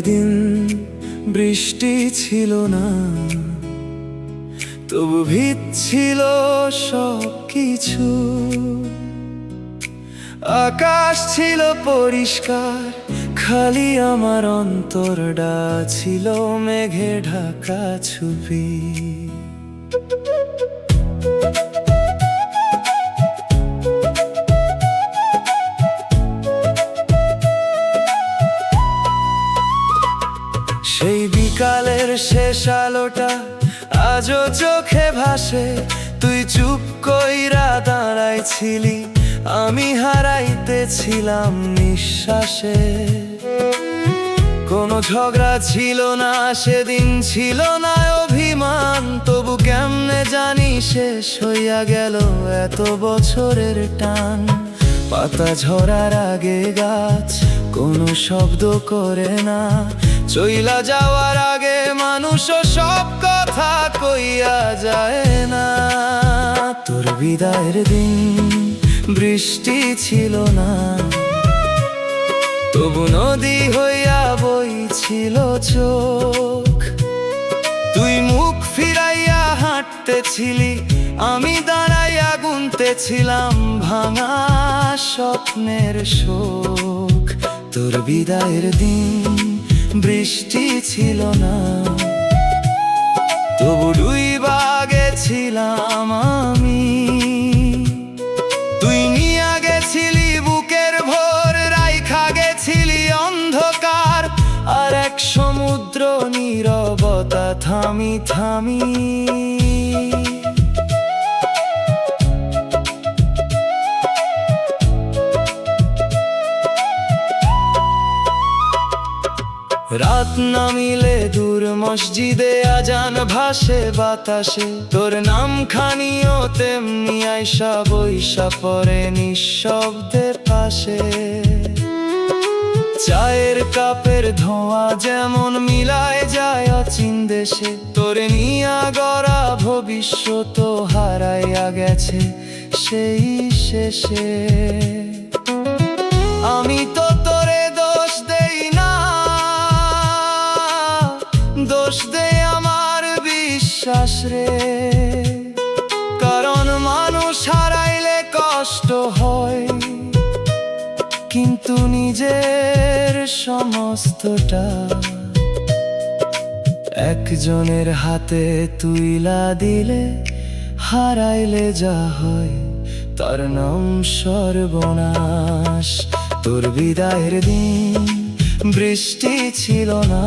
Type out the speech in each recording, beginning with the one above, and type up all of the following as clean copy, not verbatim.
দিন বৃষ্টি ছিল না, তবু ভিত ছিল সব কিছু। আকাশ ছিল পরিষ্কার, খালি আমার অন্তরটা ছিল মেঘে ঢাকা ছবি। সেই বিকালের শেষ আলোটা আজও চোখে ভাসে। তুই চুপ কইরা দাঁড়াইছিলি, আমি হারাইতেছিলাম নিঃশ্বাসে। কোনো ঝগড়া ছিল না সেদিন, ছিল না অভিমান, তবু কেমনে জানি শেষ হইয়া গেল এত বছরের টান। পাতা ঝরার আগে গাছ কোনো শব্দ করে না, চইলা যাওয়ার আগে মানুষও সব কথা কইয়া যায় না। তোর বিদায়ের দিন বৃষ্টি ছিল না, তবু নদী হইয়া বইছিল চোখ। তুই মুখ ফিরাইয়া হাঁটতেছিলি, আমি দাঁড়াইয়া গুনতেছিলাম ভাঙা স্বপ্নের শোক। তোর বিদায়ের দিন বৃষ্টি ছিল না, তবু ডুইবা গেছিলাম আমি। তুই নিয়া গেছিলি বুকের ভোর, রাইখা গেছিলি অন্ধকার, আর এক সমুদ্র নীরবতা থামি থামি। রাত নামিলে দূর মসজিদে আজান ভাসে বাতাসে, তোর নাম খানিও তেমনি আইসা বইসা পরে নিঃশব্দে পাশে। চায়ের কাপের ধোঁয়া যেমন মিলায় যায় অচিন দেশে, তোর নিয়া গড়া ভবিষ্যৎ হারাইয়া গেছে সেই শেষে। আমি তো তোরে দোষ দেই না, দোষ দেই আমার বিশ্বাস রে। কারণ মানুষ হারাইলে কষ্ট হয়, কিন্তু নিজের সমস্তটা একজনের হাতে তুইলা দিলে, হারাইলে যা হয় তার নাম সর্বনাশ। তোর বিদায়ের দিন বৃষ্টি ছিল না,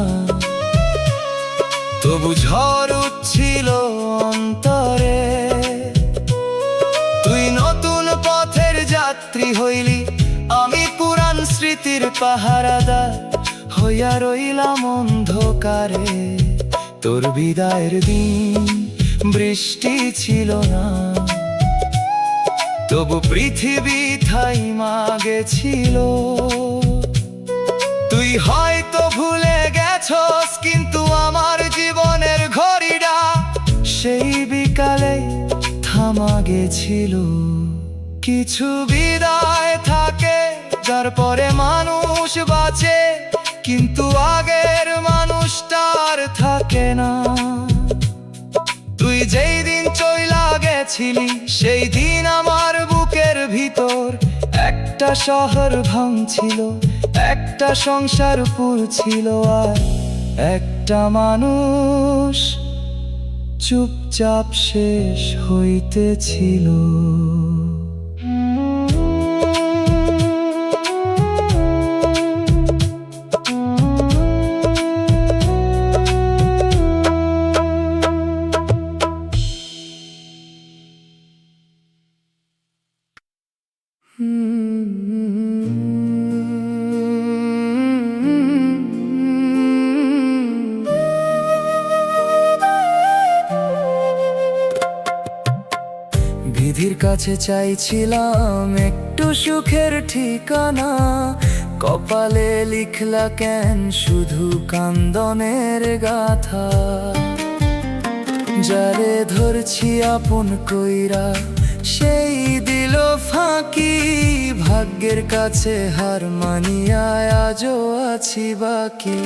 তবু ঝড় উঠছিল অন্তরে। তুই নতুন পথের যাত্রী হইলি, আমি পুরান স্মৃতির পাহারাদার হইয়া রইলাম অন্ধকারে। তোর বিদায়ের দিন বৃষ্টি ছিল না, তবু পৃথিবী থাইমা গেছিল। তুই হয়তো ভুলে গেছস, কিন্তু আমার জীবনের ঘড়িটা সেই বিকালে থামা গেছিল। কিছু বিদায় থাকে যার পরে মানুষ বাঁচে, কিন্তু আগের মানুষটা আর থাকে না। তুই যেই দিন চইলা গেছিলি, সেই দিন আমার বুকের ভিতর একটা শহর ভাঙছিল, একটা সংসার পুড়ছিল, আর একটা মানুষ চুপচাপ শেষ হইতেছিল। বিধির কাছে চাইছিলাম একটু সুখের ঠিকানা, কপালে লিখলা কেন শুধু কান্দনের গাথা। যারে ধরছি আপন কইরা সেই দিল ফাঁকি, ভাগ্যের কাছে হার মানিয়া আজও আছি বাকি।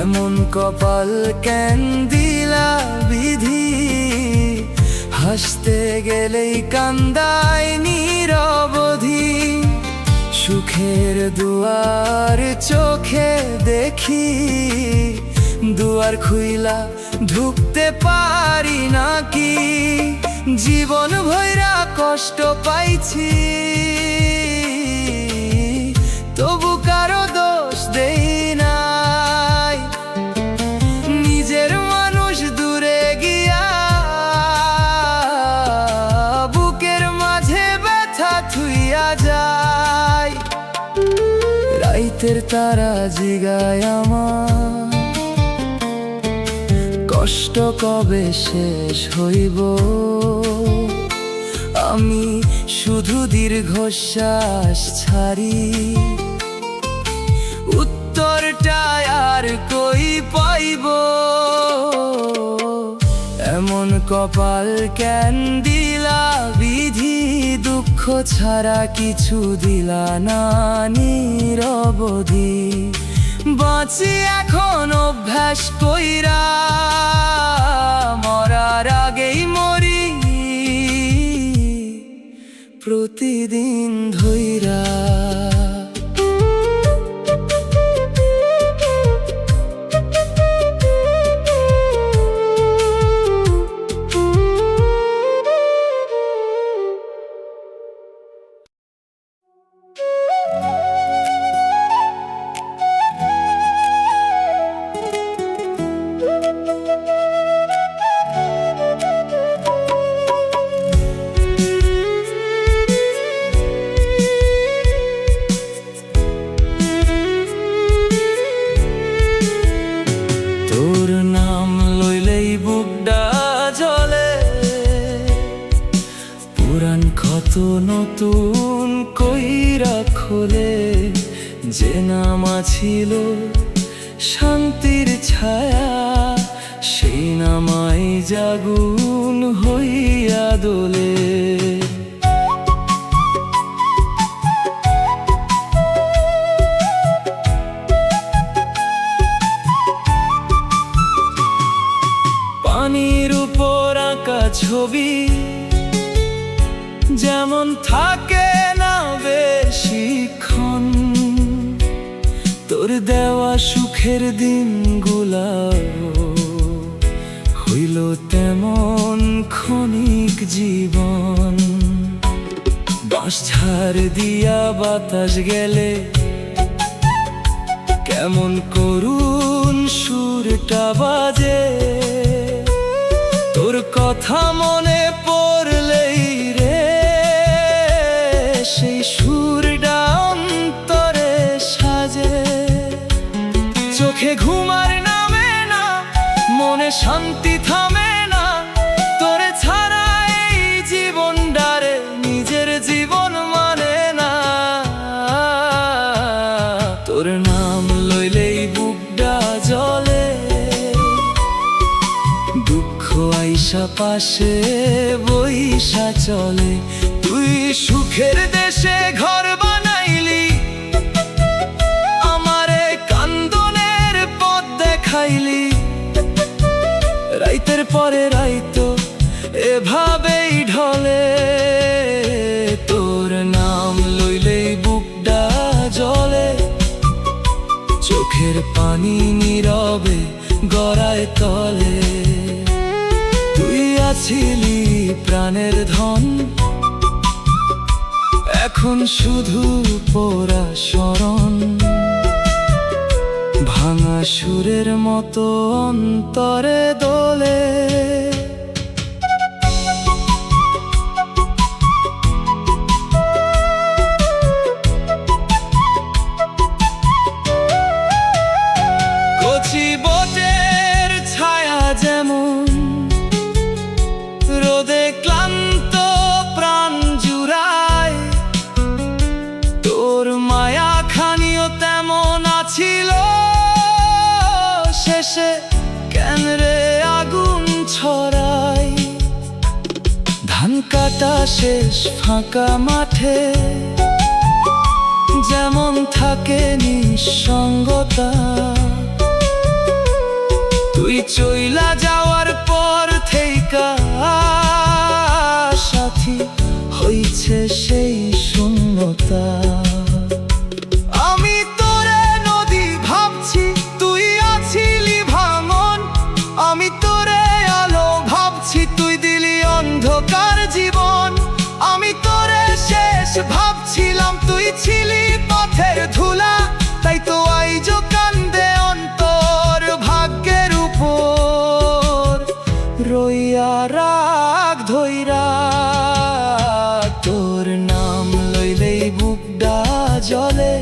এমন কপাল কেন দিলা বিধি, হাসতে গেলেই কান্দায় নিরবধি। সুখের দুয়ার চোখে দেখি, দুয়ার খুইলা ঢুকতে পারি নাকি। জীবন ভৈরা কষ্ট পাইছি, তবু কারো দোষ দেই নাই। নিজের মানুষ দূরে গিয়া বুকের মাঝে ব্যথা থুইয়া যায়। রাইতের তারা জিগায় আমার, কষ্ট কবে শেষ হইব। আমি শুধু দীর্ঘশ্বাস ছাড়ি, উত্তরটা আর কই পাইব। এমন কপাল কেন দিলা বিধি, দুঃখ ছাড়া কিছু দিলা না নিরবধি। বাঁচি এখন অভ্যাস কইরা, মরার আগেই মরি প্রতিদিন ধইরা। তোর নাম লইলেই বুকটা জ্বলে, পুরান ক্ষত নতুন কইরা খোলে। যে নামা ছিল শান্তির ছায়া, সেই নামাই জাগুন হইয়া দোলে। পানির উপর আঁকা ছবি যেমন থাকে না বেশিক্ষণ, তোর দেওয়া সুখের দিনগুলা হইল তেমন ক্ষণিক জীবন। বাঁশ ঝাড় দিয়া বাতাস গেলে কেমন করুণ সুরটা বাজে। তোর কথা মনে পড়লেই রে সেই সুরটা অন্তরে সাজে। চোখে ঘুমার নামে না, মনে শান্তি থামে না, তোরে ছাড়া এই জীবনটারে নিজের জীবন মানে না। তোর নাম লইলেই বুকটা জ্বলে, দুঃখ আইসা পাশে বইসা চলে। তুই সুখের দেশে ঘর বানাইলি, আমারে কান্দনের পথ দেখাইলি। রাইতের পরে রাইতো এভাবেই ঢলে, তোর নাম লইলেই বুকটা জ্বলে। চোখের পানি নীরবে গড়ায় তলে। তুই আছিলি প্রাণের ধন, এখন শুধু পোড়া স্মরণ। ভাঙা সুরের মতো অন্তরে দোলে। কচি বটের ছায়া যেমন রোদে ক্লান্ত প্রাণ জুড়ায়, তোর মায়া খানিও তেমন আছিল। শেষে কেন রে আগুন ছড়াই, ধান কাটা শেষ ফাঁকা মাঠে যেমন থাকে নিঃসঙ্গতা। চইলা যাওয়ার পর থেইকা সাথী হইছে সেই শূন্যতা। আমি তোরে নদী ভাবছি, তুই আছিলি ভাঙন। আমি তোরে আলো ভাবছি, তুই দিলি অন্ধকার জীবন। আমি তোরে শেষ ভাবছিলাম, তুই ছিলি পথের ধুলা। তাই তো আইজ কান্দে অন্তর ভাগ্যের উপর রইয়া রাগ ধইরা। তোর নাম লইলেই বুকডা জলে,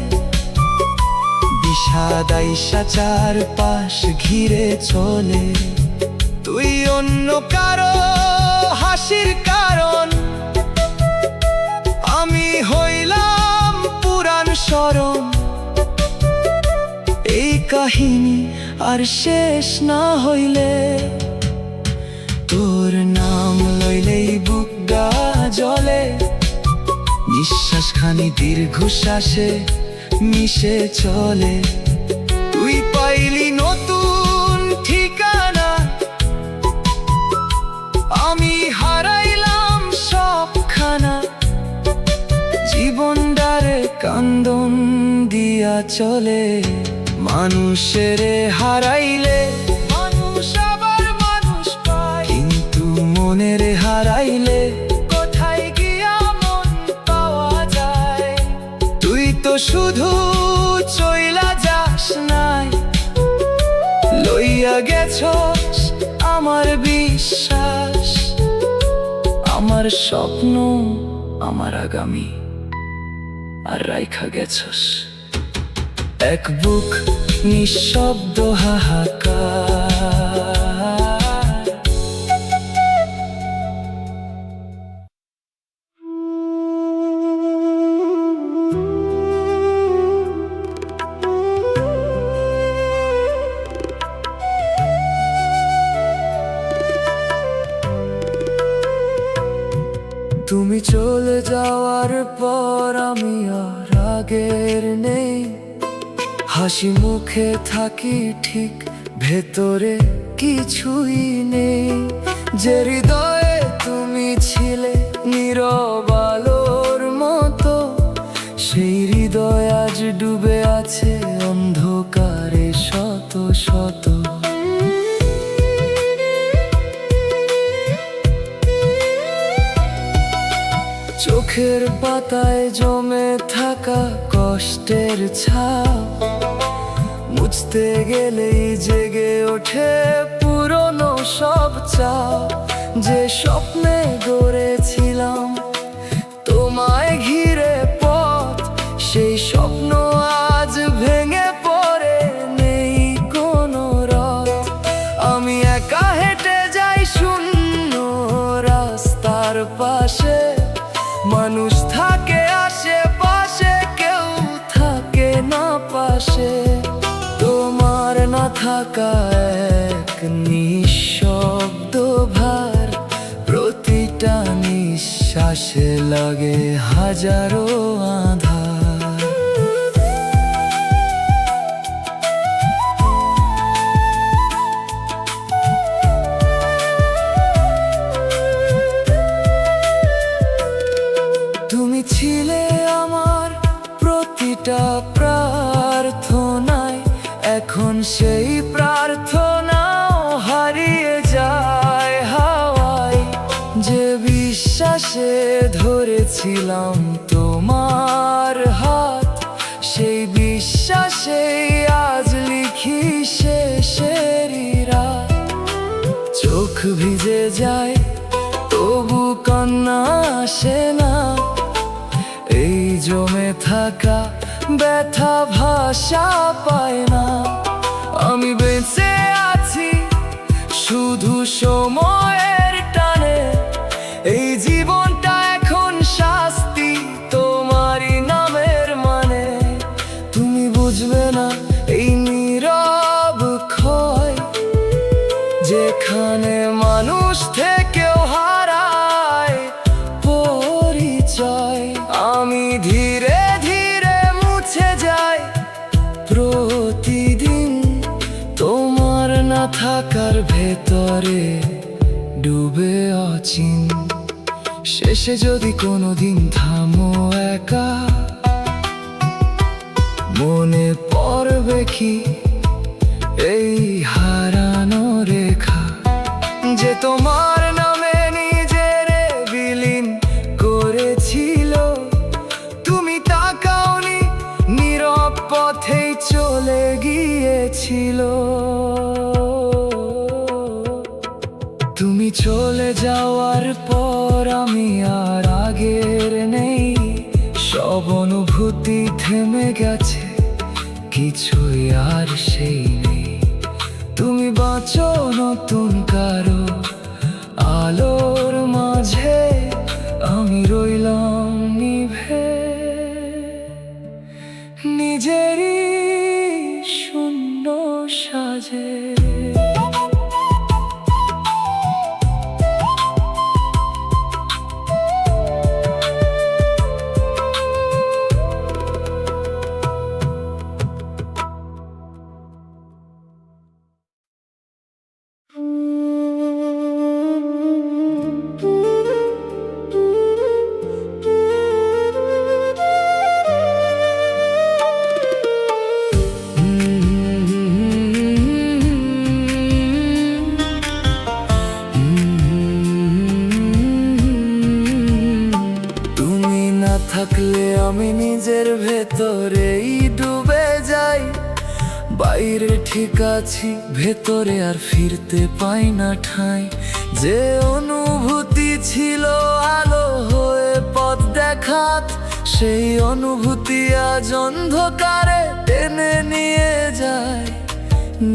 বিষাদ আইসা চারপাশ ঘিরে চলে। তুই অন্য কারো হাসির কারণ, আমি হইলাম পুরাণ স্মরণ। এই কাহিনী আর শেষ না হইলে, তোর নাম লইলেই বুকডা জলে। নিঃশ্বাস খানি দীর্ঘশ্বাসে মিশে চলে। তুই পাইলি নতুন ঠিকানা, আমি হারাইলাম সবখানা। জীবনটারে কান্দন দিয়া চলে। মানুষেরে হারাইলে মানুষ আবার মানুষ পায়, কিন্তু মনেরে হারাইলে কোথায় গিয়া মন পাওয়া যায়? তুই তো শুধু চইলা যাস নাই, লইয়া গেছস আমার বিশ্বাস, আমার স্বপ্ন, আমার আগামী, আর রাইখা গেছস এক বুক নিঃশব্দ হাহাকার। তুমি চলে যাওয়ার পর আমি আর আগের নেই। হাসি মুখে থাকি ঠিক, ভেতরে কিছুই নেই। যে হৃদয়ে তুমি ছিলে নীরব আলোর মতো, সেই হৃদয় আজ ডুবে আছে অন্ধকারে শত শত। চোখের পাতায় জমে থাকা কষ্টের ছাপ, মুছতে গেলেই জেগে ওঠে পুরনো সব চাপ। যে স্বপ্নে গড়েছিলাম তোমায় ঘিরে পথ, সেই স্বপ্ন আজ ভেঙে পড়ে নেই কোনো রথ। আমি একা হেঁটে যাই শূন্য রাস্তার পাশে, মানুষ থাকে আশেপাশে, কেউ থাকে না পাশে। তোমার না থাকা এক নিঃশব্দ ভার, প্রতিটা নিঃশ্বাসে লাগে হাজারো আঁধার। তুমি ছিলে আমার প্রতিটা প্রার্থনায়, এখন সেই প্রার্থনাও হারিয়ে যায় হাওয়ায়। যে বিশ্বাসে ধরেছিলাম তোমার হাত, সেই বিশ্বাসে আজ লিখি শেষেরই রাত। চোখ ভিজে যায় তবু কান্না আসে না, এই জমে থাকা ব্যথা ভাষা পায় না। আমি বেঁচে আছি শুধু সময়ের টানে, এই জীবনটা এখন শাস্তি তোমারই নামের মানে। তুমি বুঝবে না এই নীরব ক্ষয়, যেখানে মানুষ থেকেও হারায় পরিচয়। আমি ধীরে ধীরে মুছে যাই প্রতিদিন, তোমার না থাকার ভেতরে ডুবে অচিন। শেষে যদি কোনোদিন থামো একা, মনে পড়বে কি এই হারানো রেখা, যে তোমার নামে নিজের বিলীন করেছিল। তুমি তাকাওনি, নীরব পথেই চলে গিয়েছিল। তুমি চলে যাওয়ার পর আমি আর আগের নেই, সব অনুভূতি থেমে গেছে, কিছুই আর সেই নেই। তুমি বাঁচো নতুন কারো আলোর মাঝে, আমি রইলাম নিভে নিজেরই শূন্য সাজে। থাকলে আমি নিজের ভেতরেই ডুবে যাই। বাইরে ঠিক আছি, ভেতরে আর ফিরতে পাই না ঠাঁই। যে অনুভূতি ছিল আলো হয়ে পথ দেখাত, সেই অনুভূতি আজ অন্ধকারে টেনে নিয়ে যায়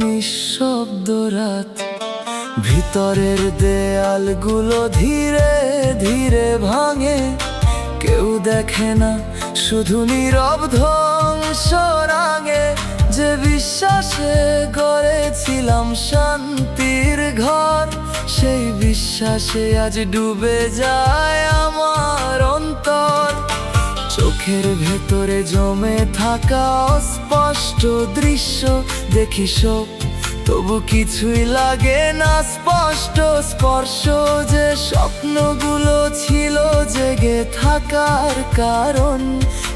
নিঃশব্দ রাত। ভিতরের দেয়ালগুলো ধীরে ধীরে ভাঙে, কেউ দেখে না, শুধু নীরব ধ্বংস রাঙে। যে বিশ্বাসে গড়েছিলাম শান্তির ঘর, সেই বিশ্বাসে আজ ডুবে যায় আমার অন্তর। চোখের ভেতরে জমে থাকা অস্পষ্ট দৃশ্য দেখি সব, তবু কিছুই লাগে না স্পষ্ট স্পর্শ। যে স্বপ্নগুলো ছিল জেগে থাকার কারণ,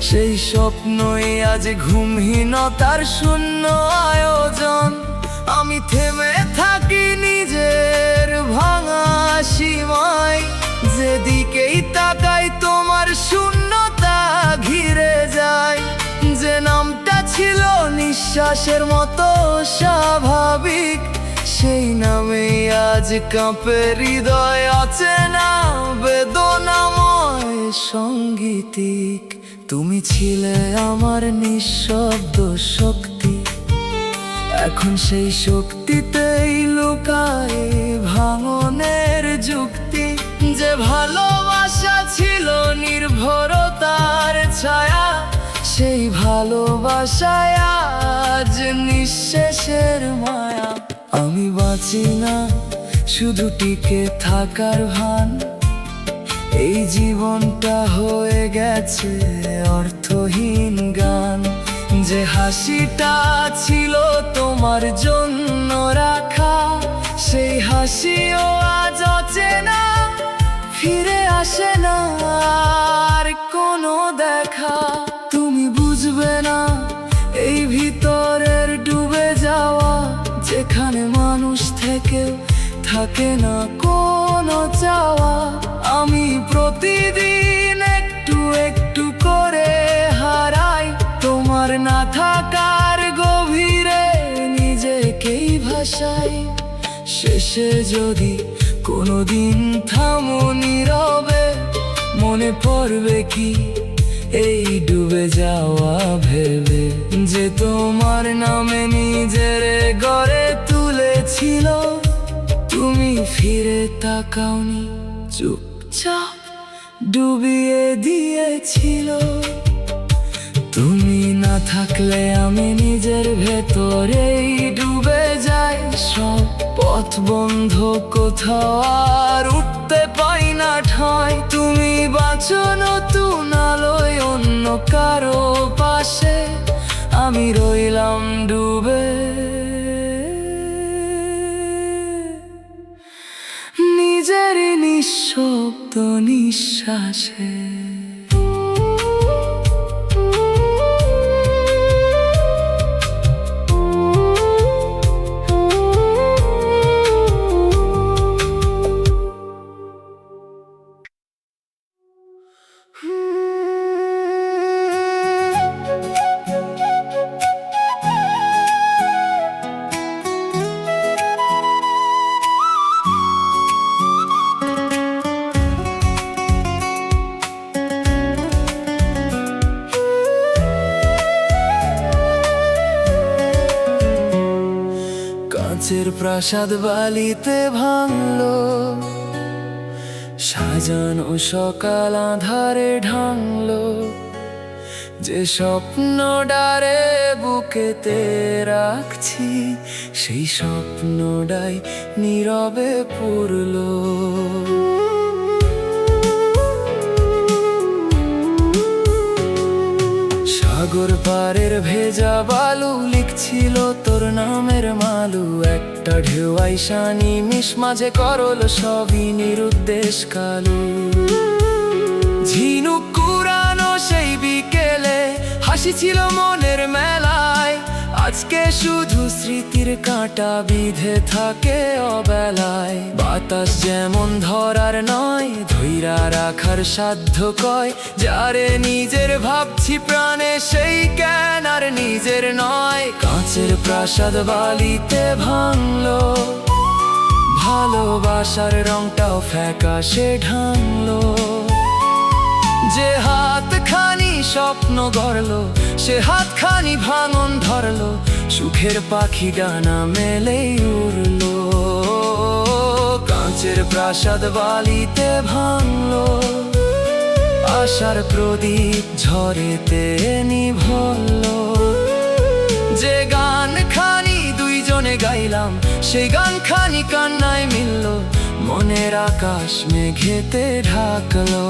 সেই স্বপ্নই আজ ঘুমহীনতার শূন্য আয়োজন। আমি থেমে থাকি নিজের ভাঙা সীমায়, যেদিকেই তাকাই তোমার শূন্যতা ঘিরে যায়। যে নামটা ছিল নিঃশ্বাসের মতো স্বাভাবিক, সেই নামেই আজ কাঁপে হৃদয় অচেনা বেদনাময় সঙ্গীতিক। তুমি ছিলে আমার নিঃশব্দ শক্তি, এখন সেই শক্তিতেই লুকায় ভাঙনের যুক্তি। যে ভালোবাসা ছিল নির্ভরতার ছায়া, সেই ভালোবাসায় আজ নিঃশেষের মায়া। আমি বাঁচি না, শুধু টিকে থাকার ভান। এই জীবনটা হয়ে গেছে অর্থহীন গান। যে হাসিটা ছিল তোমার জন্য রাখা, সেই হাসিও আজ অচেনা, ফিরে আসে না আর কোনো দেখা। তুমি বুঝবে না এই ভিতরের ডুবে যাওয়া, যেখানে মানুষ থেকেও থাকে না কোনো চাওয়া। আমি প্রতিদিন একটু একটু করে হারাই তোমার না থাকার গভীরে নিজেকেই ভাসাই। শেষে যদি কোনোদিন থামো নীরবে, মনে পড়বে কি এই ডুবে যাওয়া ভেবে। যে তোমার নামে নিজের গড়ে তুলেছিল, তুমি ফিরে তাকাওনি, চুপচাপ ডুবিয়ে দিয়েছিল। তুমি না থাকলে আমি নিজের ভেতরেই ডুবে যাই। সব পথ বন্ধ, কোথাও আর উঠতে পাই না ঠাঁই। তুমি বাঁচো নতুন আলোয় অন্য কারো পাশে, আমি রইলাম ডুবে। নিঃশব্দ নিঃশ্বাসে। কাঁচের প্রাসাদ বালিতে ভাঙলো, সাজানো সকাল আঁধারে ঢাঙলো। যে স্বপ্ন ডারে বুকেতে রাখছি, সেই স্বপ্নটাই নীরবে পুরলো। সাগর পাড়ের ভেজা বালু লিখছিল তোর নামের মালু। একটা ঢেউ আইসা নিমিষ মাঝে করল সবই নিরুদ্দেশ কালু। ঝিনুক কুড়ানো সেই বিকেলে হাসি ছিল মনের মেলায়। আজকে শুধু স্মৃতির কাঁটা বিঁধে থাকে অবেলায়। বাতাস যেমন ধরার নয়, ধইরা রাখার সাধ্য কয়। যারে নিজের ভাবছি প্রাণে, সেই কেন আর নিজের নয়। কাঁচের প্রাসাদ বালিতে ভাঙলো, ভালোবাসার রংটাও ফ্যাকাশে ঢাঙলো। যে হাতখানি স্বপ্ন গড়লো, সে হাতখানি ভাঙন ধরলো। সুখের পাখি ডানা মেলেই উড়লো। কাঁচের প্রাসাদ বালিতে ভাঙলো, আশার প্রদীপ ঝড়েতে নিভলো। যে গান খানি দুইজনে গাইলাম, সেই গান খানি কান্নায় মিলল। মনের আকাশ মেঘেতে ঢাকলো।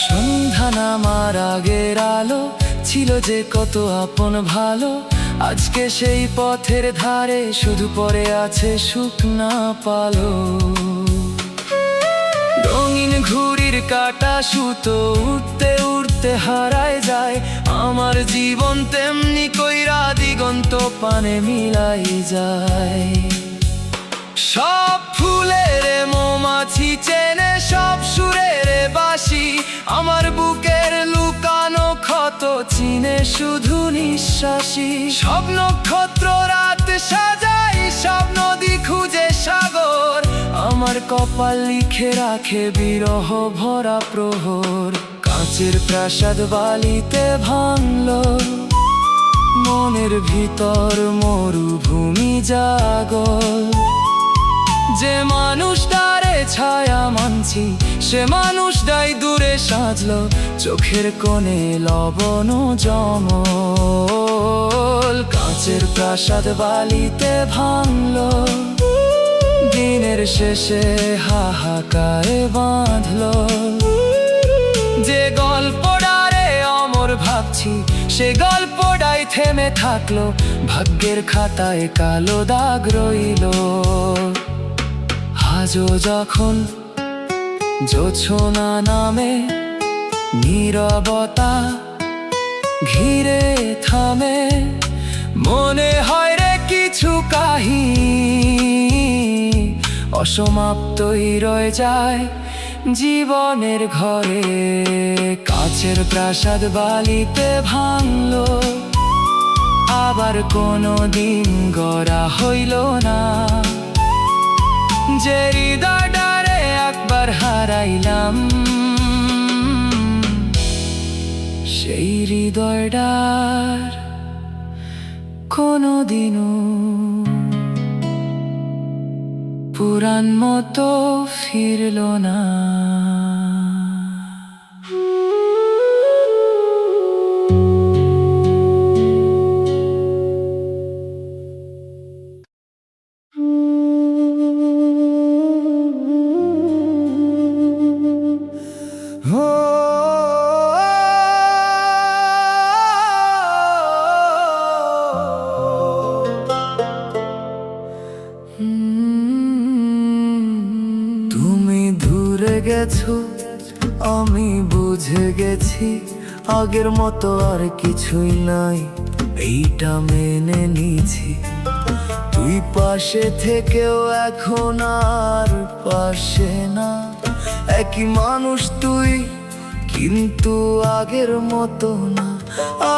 সন্ধ্যা নামার আগের আলো ছিল যে কত আপন ভালো। আজকে সেই পথের ধারে শুধু পড়ে আছে শুকনা পালো। রঙিন ঘুড়ির কাটা সুতো উঠতে উঠতে হারায় যায়। আমার জীবন তেমনি কইরা দিগন্ত পানে মিলাই যায়। সব ফুলের মৌমাছি চেনে, সব সুরের বাঁশি। আমার বুকের লুকানো ক্ষত চিনে শুধু নিঃশ্বাসী। সব নক্ষত্র রাত সাজাই, সব নদী খুঁজে সাগর। আমার কপাল লিখে রাখে বিরহ ভরা প্রহর। কাঁচের প্রাসাদ বালিতে ভাঙলো, মনের ভিতর মরুভূমি জাগল। যে মানুষটারে ছায়া মানছি, সে মানুষটাই দূরে সাজলো। চোখের কোণে লবণ জমল। কাঁচের প্রাসাদ বালিতে ভাঙলো, দিনের শেষে হাহাকারে বাঁধলো। যে গল্পটারে অমর ভাবছি, সে গল্পটাই থেমে থাকলো। ভাগ্যের খাতায় কালো দাগ রইল। আজও যখন জোছনা নামে, নীরবতা ঘিরে থামে। মনে হয় রে কিছু কাহিনী অসমাপ্তই রয়ে যায় জীবনের ঘরে। কাঁচের প্রাসাদ বালিতে ভাঙলো, আবার কোনো দিন গড়া হইল না। যে হৃদয়টারে একবার হারাইলাম, সেই হৃদয়টার কোনোদিনও পুরান মতো ফিরল না। গেছো আমি বুঝে গেছি আগের মতো আর কিছুই নাই, এইটা মেনে নিয়েছি। তুই পাশে থেকেও এখন আর পাশে না, একই মানুষ তুই কিন্তু আগের মতো না।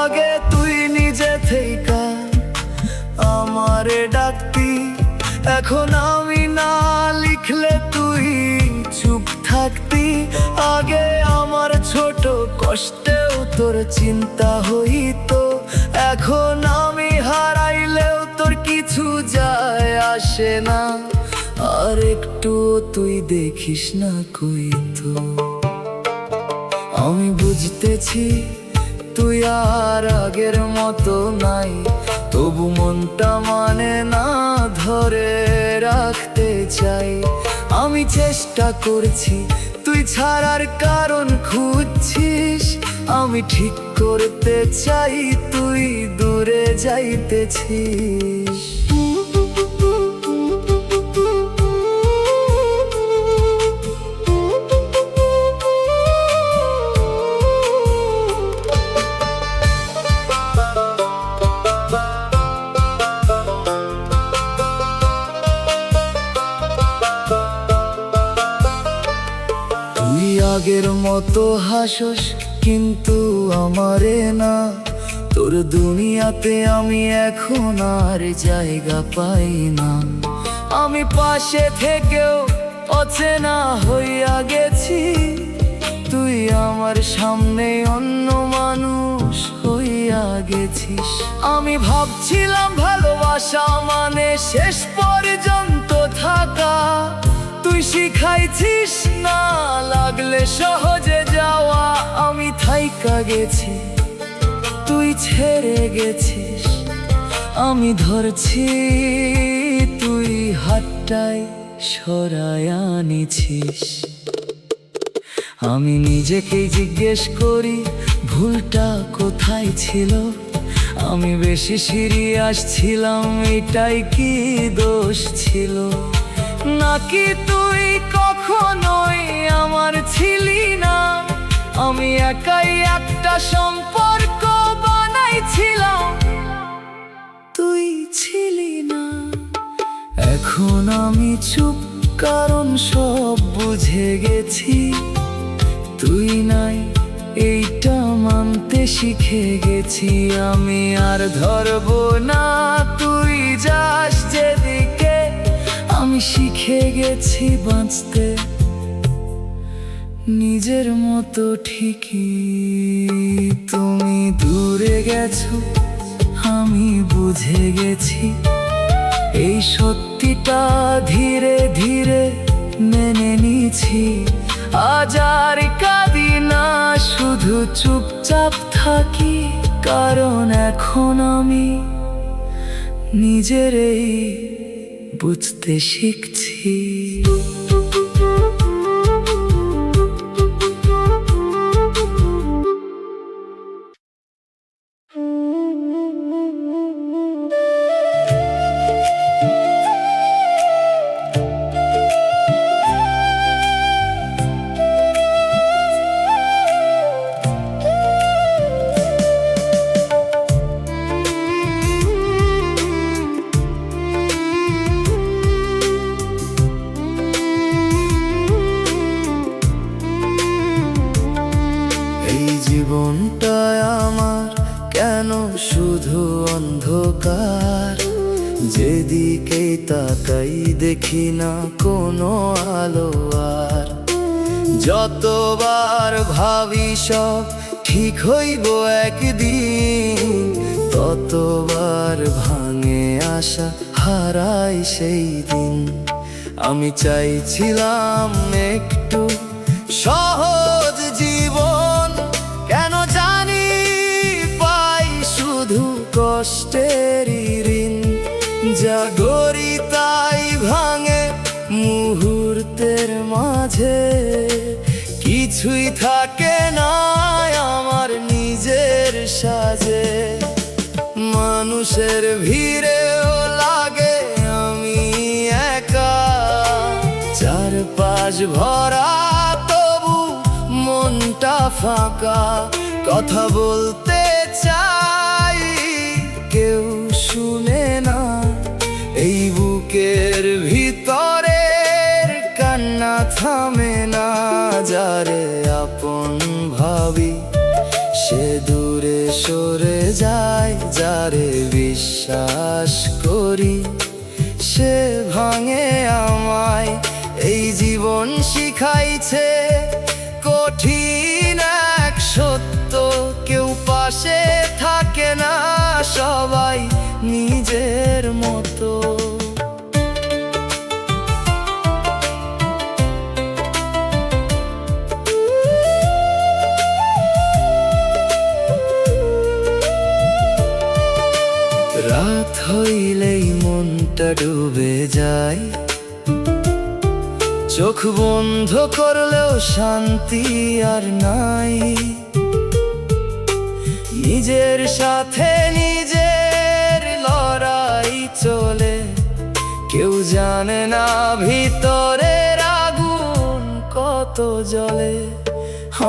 আগে তুই নিজে থেকে আমারে ডাকতি, এখন আমি না লিখলে তুই চুপ থাকতি। আগে আমার ছোট কষ্টেও তোর চিন্তা হইতো, এখন আমি হারাইলেও তোর কিছু যায় আসে না। আর একটু তুই দেখিস না কই তো, আমি বুঝতেছি তুই আর আগের মতো নাই, তবু মনটা মানে না ধরে রাখতে চাই। আমি চেষ্টা করছি, তুই ছাড়ার কারণ খুঁজছিস, আমি ঠিক করতে চাই তুই দূরে যাইতেছিস। তুই আগের মতো হাসস কিন্তু আমারে না, তোর দুনিয়াতে আমি এখন আর জায়গা পাই না। আমি পাশে থেকেও অচেনা হইয়া গেছি, তুই আমার সামনে অন্য মানুষ হইয়া গেছিস। আমি ভাবছিলাম ভালোবাসা মানে শেষ পর্যন্ত থাকা, তুই শিখাইছিস না লাগলে সহজে যাওয়া। আমি থাইকা গেছি, তুই ছেড়ে গেছিস, আমি ধরছি তুই হাতটাই সরায় আনিছিস। আমি নিজেকেই জিজ্ঞেস করি ভুলটা কোথায় ছিল, আমি বেশি সিরিয়াস ছিলাম এটাই কি দোষ ছিল? নাকি তুই কখনোই আমার ছিলি না, আমি একাই একটা সম্পর্ক বানাইছিলাম, তুই ছিলি না। এখন আমি চুপ কারণ সব বুঝে গেছি, তুই নাই এইটা মানতে শিখে গেছি। আমি আর ধরবো না তুই যাস যেদিকে, আমি শিখে গেছি বাঁচতে নিজের মতো ঠিকই। তুমি দূরে গেছো আমি বুঝে গেছি, এই সত্যিটা ধীরে ধীরে মেনে নিছি। আজ আর কাঁদি না, শুধু চুপচাপ থাকি, কারণ এখন আমি নিজেরই বুঝতে শিখছি। জীবনটায় আমার কেন শুধু অন্ধকার, যেদিকেই তাকাই দেখি না কোনো আলো আর। যতবার ভাবি সব ঠিক হইব একদিন, ততবার ভাঙে আশা হারাই সেই দিন। আমি চাইছিলাম একটু সহজ জীবন, কেন জানি পাই শুধু কষ্টেরই ঋণ। যা গড়ি তাই ভাঙে মুহূর্তের মাঝে, কিছুই থাকে না আমার নিজের সাজে। মানুষের ভিড়েও লাগে আমি একা, চারপাশ ভরা ফাঁকা কথা বলতে চাই, কেউ শুনে না এই বুকের ভিতরের কান্না থামে না। যারে আপন ভাবি সে দূরে সরে যায়, যারে বিশ্বাস করি সে ভাঙে আমায়। এই জীবন শিখাইছে কঠিন এক সত্য, কেউ পাশে থাকে না, সবাই নিজের মতো। রাত হইলেই মনটা ডুবে যায়, চোখ বন্ধ করলেও শান্তি আর নাই। নিজের সাথে নিজের লড়াই চলে, কেউ জানে না ভিতরের আগুন কত জ্বলে।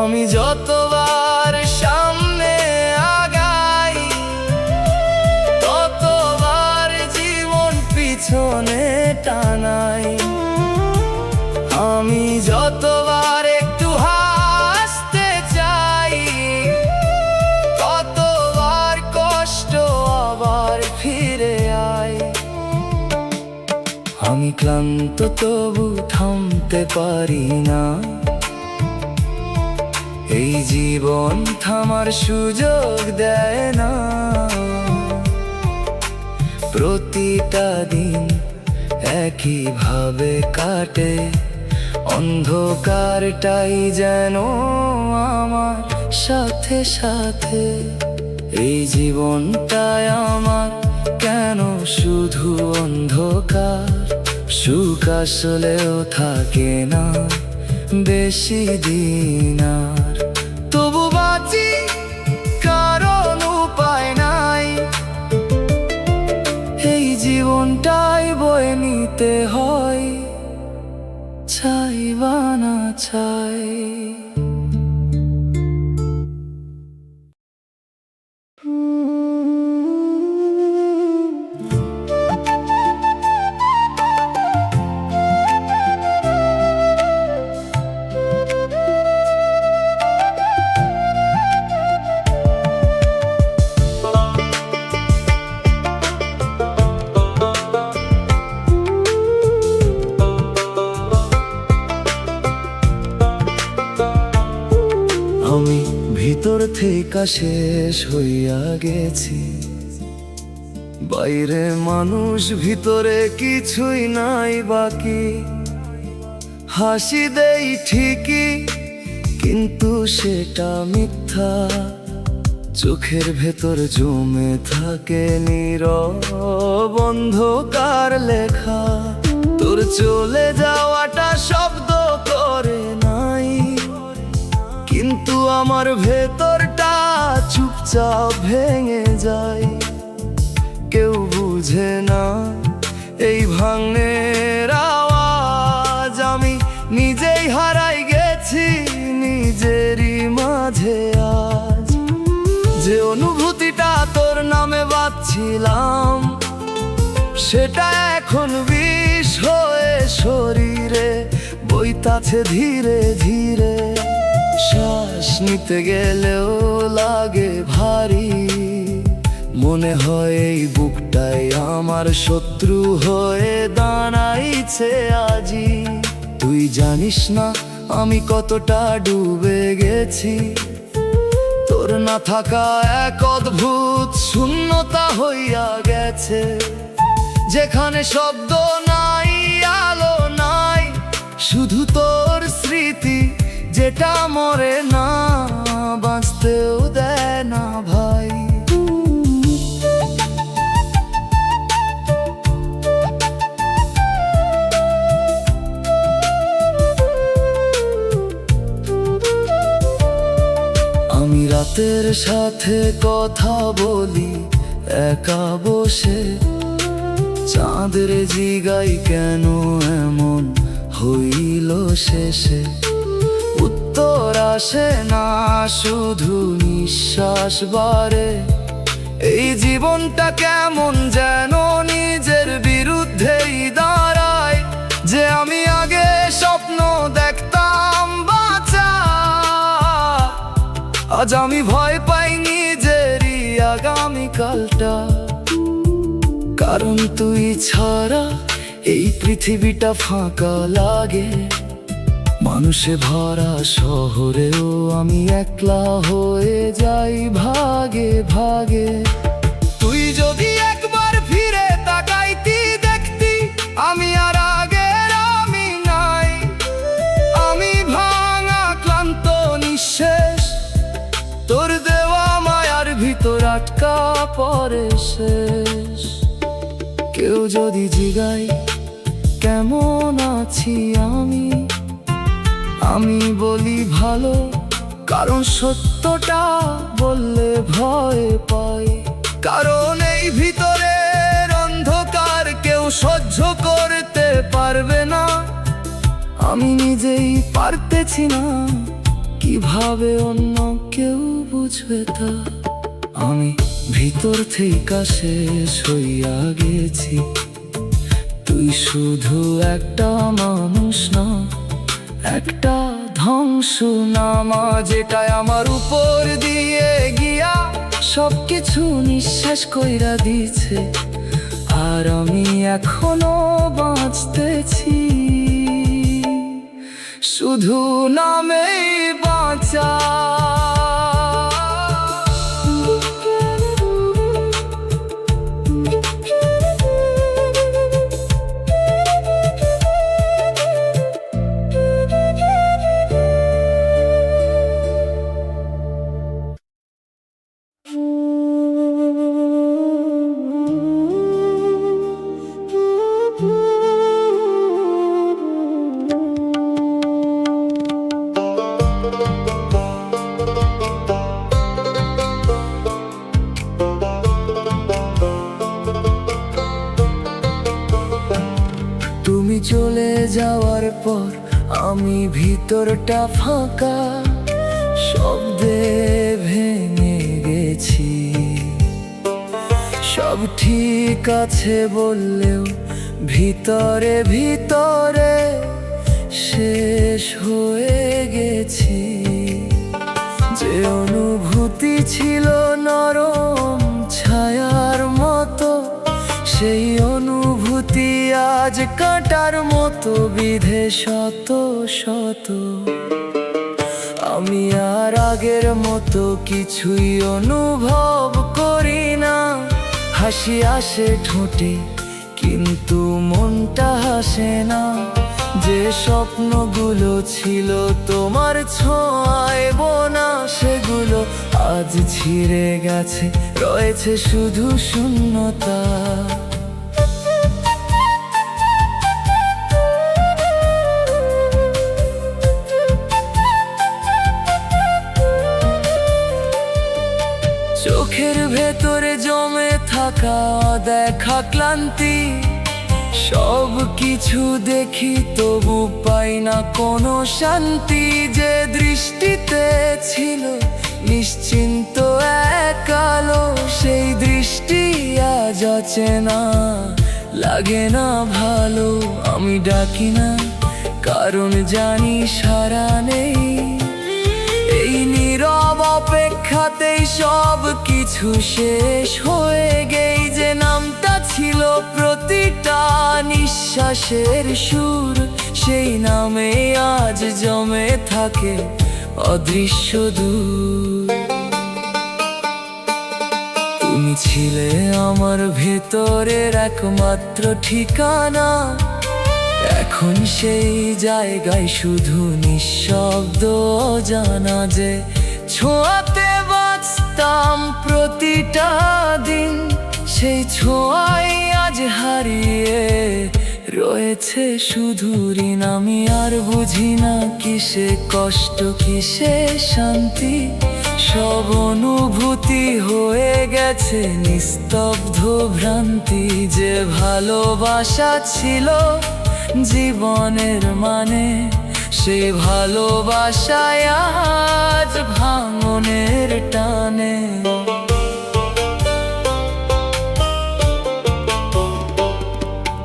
আমি যতবার সামনে আগাই, ততবার জীবন পিছনে টানাই। আমি যতবার একটু হাসতে চাই, ততবার কষ্ট আবার ফিরে আয়। আমি ক্লান্ত তবু থামতে পারি না, এই জীবন থামার সুযোগ দেয় না। প্রতিটা দিন একইভাবে কাটে, অন্ধকারটাই যেন আমার সাথে সাথে। এই জীবনটাই আমার কেন শুধু অন্ধকার, সুখ আসলেও থাকে না বেশি দিন আর। তবু বাঁচি কারণ উপায় নাই, এই জীবনটাই বয়ে নিতে হয়, চাই বা না চাই। আমি ভিতর থেকে শেষ হইয়া গেছি, বাইরে মানুষ ভিতরে কিছুই নাই বাকি। হাসি দেই ঠিকই কিন্তু সেটা মিথ্যা, চোখের ভেতর জমে থাকে নীরব অন্ধকার লেখা। তোর চলে যাওয়াটা শব্দ করে নাই, কিন্তু আমার ভেতরটা চুপচাপ ভেঙে যায়। কেউ বুঝে না এই ভাঙনের আওয়াজ, আমি নিজেই হারাই গেছি নিজেরই মাঝে আজ। যে অনুভূতিটা তোর নামে বাঁধছিলাম, সেটা এখন বিষ হয়ে শরীরে বইতাছে ধীরে ধীরে। শ্বাস নিতে গেলেও লাগে ভারী, মনে হয় এই বুকটাই আমার শত্রু হয়ে দাঁড়াইছে আজি। তুই জানিস না আমি কতটা ডুবে গেছি, তোর না থাকা এক অদ্ভুত শূন্যতা হইয়া গেছে, যেখানে শব্দ নাই আলো নাই, শুধু তোর স্মৃতি যেটা মরে না, বাঁচতেও দেয় না ভাই। আমি রাতের সাথে কথা বলি একা বসে, চাঁদের জিগাই কেন এমন হইল শেষে। উত্তর আসে না, শুধু নিঃশ্বাস বাড়ে। এই জীবনটা কেমন যেন নিজের বিরুদ্ধেই দাঁড়ায়, যে আমি আগে স্বপ্ন দেখতাম বাঁচা, আজ আমি ভয় পাই নিজেরই আগামীকালটা। কারণ তুই ছাড়া এই পৃথিবীটা ফাঁকা লাগে। মানুষে ভরা শহরেও আমি একলা হয়ে যাই ভাগে ভাগে। তুই যদি একবার ফিরে তাকাইতি, দেখতি আমি আর আগের আমি নাই। আমি ভাঙা ক্লান্ত নিঃশেষ, তোর দেওয়া মায়ার ভিতর আটকা পড়ে শেষ। কেউ যদি জিগায় কেমন আছি আমি বলি ভালো, কারণ সত্যটা বললে ভয় পাই। কারণ এই ভিতরের অন্ধকার কেউ সহ্য করতে পারবে না। আমি নিজেই পারতেছি না, কিভাবে অন্য কেউ বুঝবে তা। আমি ভিতর থেকে শেষ হইয়া গেছি। তুই শুধু একটা মানুষ না, একটা ধ্বংসনামা, যেটাই আমার উপর দিয়ে গিয়া সবকিছু নিঃশেষ কইরা দিছে। আর আমি এখনো বাঁচতেছি, শুধু নামেই বাঁচা। তুমি চলে যাওয়ার পর আমি ভিতরটা ফাঁকা, শব্দে ভেঙে গেছি। সব ঠিক আছে বললেও ভিতরে ভিতরে শেষ হয়ে গেছি। যে অনুভূতি ছিল নরম ছায়ার মতো, সেই অনুভূতি আজ কাঁটার মতো বিঁধে শত শত। আমি আর আগের মতো কিছুই অনুভব করি না। হাসি আসে ঠোঁটে কিন্তু মনটা হাসে না। যে স্বপ্নগুলো ছিল তোমার ছোঁয়ায় বোনা, সেগুলো আজ ছিঁড়ে গেছে, রয়েছে শুধু শূন্যতা। চোখের ভেতরে জমে থাকা দেখা ক্লান্তি, সব কিছু দেখি তবু পাই না কোনো শান্তি। যে দৃষ্টিতে ছিল নিশ্চিন্ত এক আলো, সেই দৃষ্টি আজ অচেনা, লাগে না ভালো। আমি ডাকি না কারণ জানি সারা নেই। এই নীরব অপেক্ষাতেই সব কিছু শেষ হয়ে গেই। যে নামটা ছিল প্রতিটা নিঃশ্বাসের সুর, সেই নামে আজ জমে থাকে অদৃশ্য দূর। তুমি ছিলে আমার ভেতরের একমাত্র ঠিকানা, এখন সেই জায়গায় শুধু নিঃশব্দ জানা। যে ছোঁয়াতে বাঁচতাম প্রতিটা দিন, সেই ছোঁয়াই আজ হারিয়ে রয়েছে শুধু ঋণ। আমি আর বুঝি না কিসে কষ্ট কিসে শান্তি, সব অনুভূতি হয়ে গেছে নিস্তব্ধ ভ্রান্তি। যে ভালোবাসা ছিল জীবনের মানে, সে ভালোবাসায় আজ ভাঙনের টানে।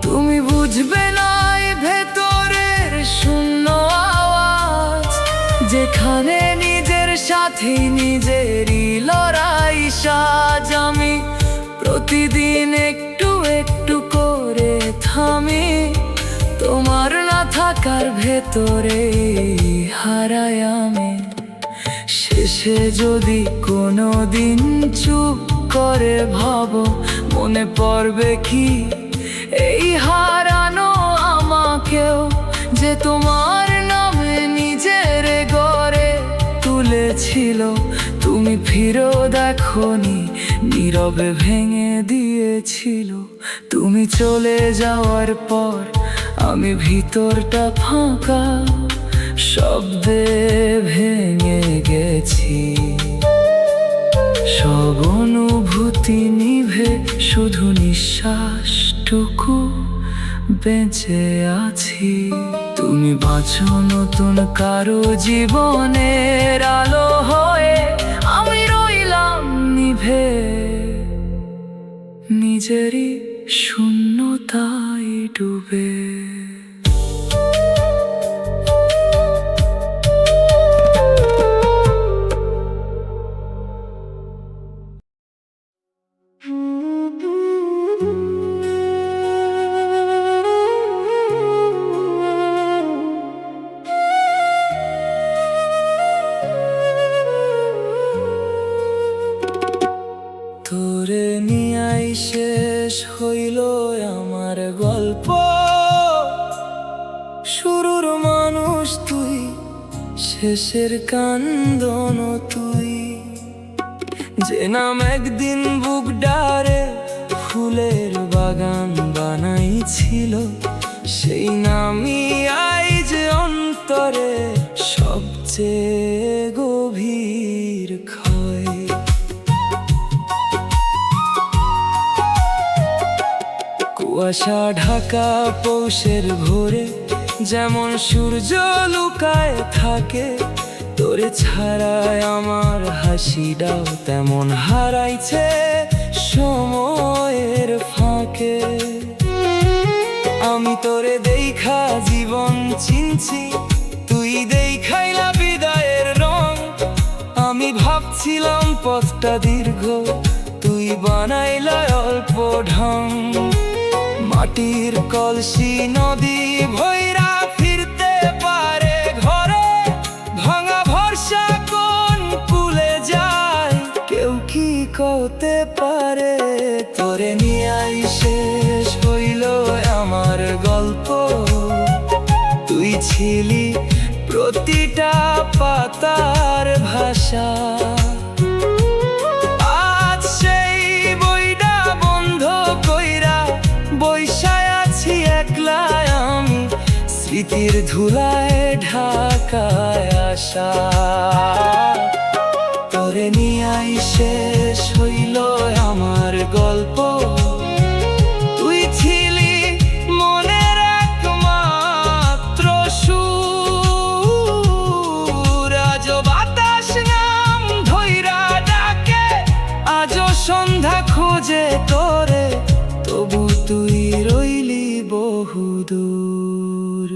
তুমি বুঝবে না এই ভেতরের শূন্য আওয়াজ, যেখানে নিজের সাথে নিজেরই লড়াই সাজ। আমি প্রতিদিন একটু একটু করে থামি, তোমার না থাকার ভেতরে হারাই আমি। শেষে যদি কোনো দিন চুপ করে ভাবো, মনে পড়বে কি এই হারানো আমাকেও, যে তোমার নামে নিজের গড়ে তুলেছিল। তুমি ফিরেও দেখোনি, নীরবে ভেঙে দিয়েছিল। তুমি চলে যাওয়ার পর আমি ভিতরটা ফাঁকা, শব্দে ভেঙে গেছি। সব অনুভূতি নিভে শুধু নিঃশ্বাসটুকু বেঁচে আছি। তুমি বাঁচো নতুন কারো জীবনের আলো হয়ে, আমি রইলাম নিভে নিজেরই শূন্যতায় ডুবে। তোরে নিয়াই শেষ হইল আমার গল্প, শুরুর মানুষ তুই, শেষের কান্দন তুই। যে নাম একদিন বুক ডারে ফুলের বাগান বানাইছিল, সেই নামই আজ অন্তরে সবচেয়ে গভীর ক্ষয়। কুয়াশা ঢাকা পৌষের ভোরে যেমন সূর্য লুকায় থাকে, তোরে ছাড়ায় আমার হাসিটাও তেমন হারাইছে সময়ের ফাঁকে। আমি তোরে দেখা জীবন চিনছি, তুই দেখাইলা বিদায়ের রং। আমি ভাবছিলাম পথটা দীর্ঘ, তুই বানাইলা অল্প ঢং। মাটির কলসি নদী ভৈরা ফিরতে পারে ঘরে, ভাঙা ভরসা কোন কুলে যায় কেউ কি কইতে পারে। তোরে নিয়াই শেষ হইল আমার গল্প, তুই ছিলি প্রতিটা পাতার ভাষা। আজ সেই বইটা বন্ধ কইরা বইসায় আছি একলা আমি, স্মৃতির ধুলায় ঢাকায় আসা। তোরে নিয়াই শেষ হইল আমার গল্প, তুই ছিলি মনের একমাত্র সুর। আজও বাতাস নাম ধইরা ডাকে, আজও সন্ধ্যা খোঁজে তোরে, তবু তুই রইলি বহুদূর।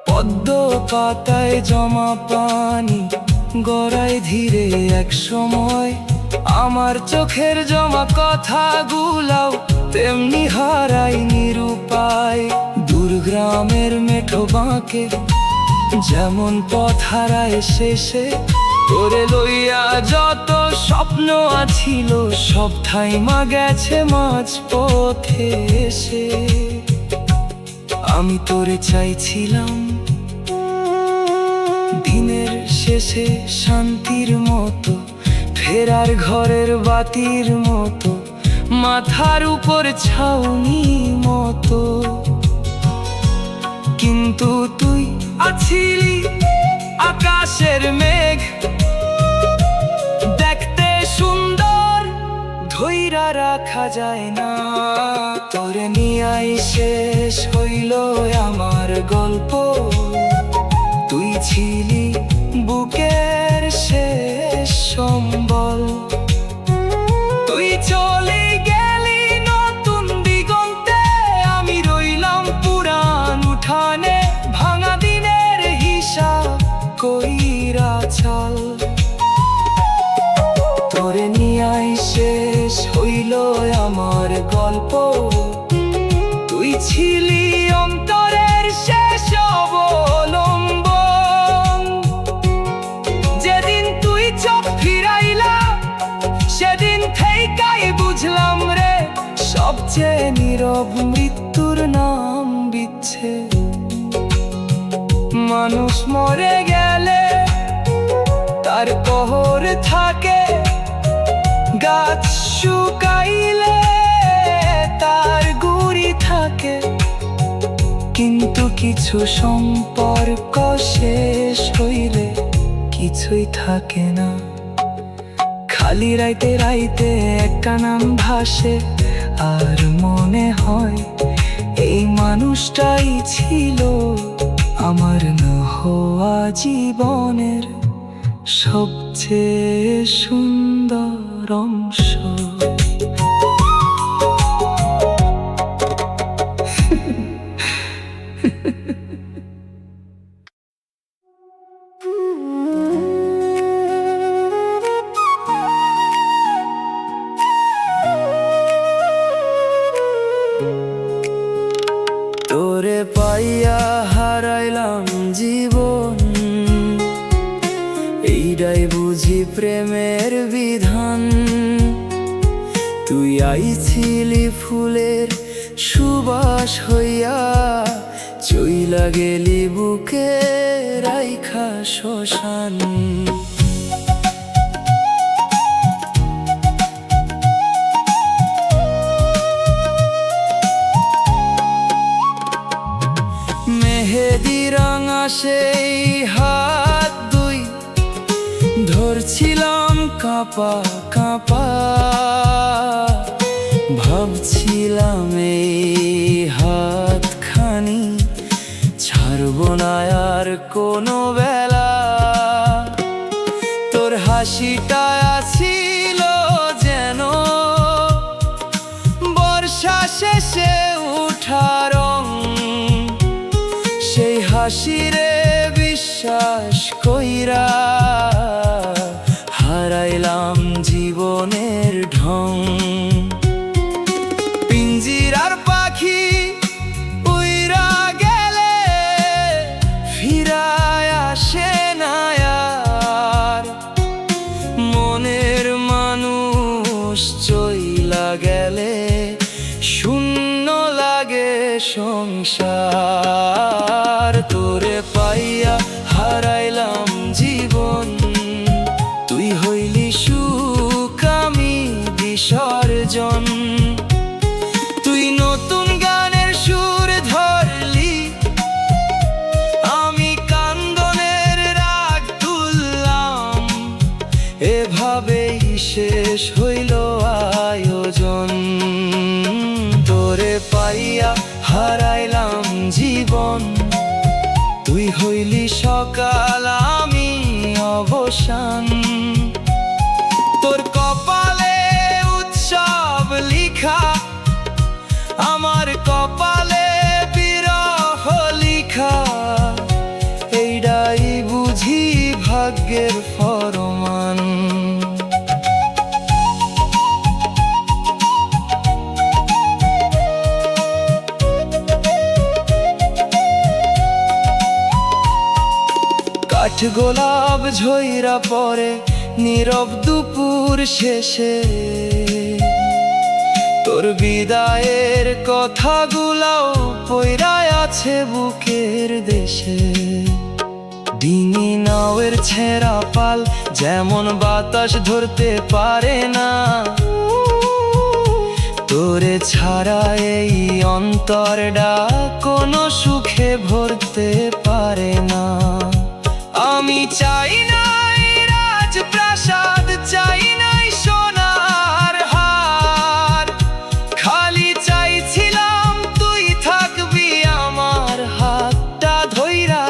পদ্ম পাতায় জমা পানি গড়ায় ধীরে এক সময়, আমার চোখের জমা কথাগুলাও তেমনি হারাই নিরুপায়। দূরগ্রামের মেঠো বাঁকে যেমন পথ হারায় শেষে, তোরে লইয়া যত স্বপ্ন আছিল সব থাইমা গেছে মাঝ পথে এসে। আমি তোরে চাইছিলাম দিনের শেষে শান্তির মতো, ফেরার ঘরের বাতির মতো, মাথার উপর ছাউনি মতো। কিন্তু তুই আছিলি আকাশের মেঘ দেখতে সুন্দর, ধইরা রাখা যায় না। তোরে নিয়াই শেষ হইল আমার গল্প, তুই ছিলি বুকের শেষ সম্বল। তুই চলে গেলি নতুন দিগন্তে, আমি রইলাম পুরান উঠানে, ভাঙা দিনের হিসাব কইরা চাল। তোরে নিয়াই শেষ হইল আমার গল্প, তুই ছিলি অন্তরের শেষ অবলম্বন। যেদিন তুই চোখ ফিরাইলা সেদিন থেইকাই বুঝলাম রে, সবচেয়ে নীরব মৃত্যুর নাম বিচ্ছেদ। মানুষ মরে গেলে তার কহর থাকে, গাছ শুকাইলে তার গুড়ি থাকে, কিন্তু কিছু সম্পর্ক শেষ হইলে কিছুই থাকে না। খালি রাইতে রাইতে একটা নাম ভাসে, আর মনে হয় এই মানুষটাই ছিল আমার না হওয়া জীবনের সবচেয়ে সুন্দর অংশ। তোরে পাইয়া হারাইলাম জীবন, এইটাই বুঝি প্রেমের বিধান। তুই আইছিলি ফুলের সুবাস হইয়া, চইলা গেলি বুকে রাইখা শ্মশান। মেহেদি রাঙা সেই হাত দুই ধরছিলাম কাঁপা কাঁপা, ভাবছিলাম এই হাতখানি ছাড়ব না আর কোনো বেলা। তোর হাসিটা ছিল যেন বর্ষা শেষে উঠা রং, সেই হাসিরে বিশ্বাস কইরা হারাইলাম জীবনের ঢং। পিঞ্জিরার পাখি উইরা গেলে ফিরায় আসে না আর, মনের মানুষ চইলা গেলে শূন্য লাগে সংসার। তোরে পাইয়া হারাইলাম জীবন, তুই হইলি সুখ আমি বিসর্জন। তুই নতুন গানের সুর ধরলি, আমি কান্দনের রাগ তুললাম, এভাবেই শেষ হইল আয়োজন। তোরে পাইয়া হারাইলাম জীবন, তুই হইলি সকাল আমি অবসান। তোর কপালে উৎসব লিখা, আমার কপালে বিরহ লিখা, এইটাই বুঝি ভাগ্যের ফরমান। কাঠ গোলাপ ঝইরা পরে নীরব দুপুর শেষে, তোর বিদায়ের কথাগুলাও পইড়ায় আছে বুকের দেশে। ডিঙি নাওয়ের ছেঁড়া পাল যেমন বাতাস ধরতে পারে না, তোরে ছাড়া এই অন্তরটা কোনো সুখে ভরতে পারে না। আমি চাই নাই রাজপ্রাসাদ, চাই নাই সোনার হার, খালি চাইছিলাম তুই থাকবি আমার হাতটা ধইরা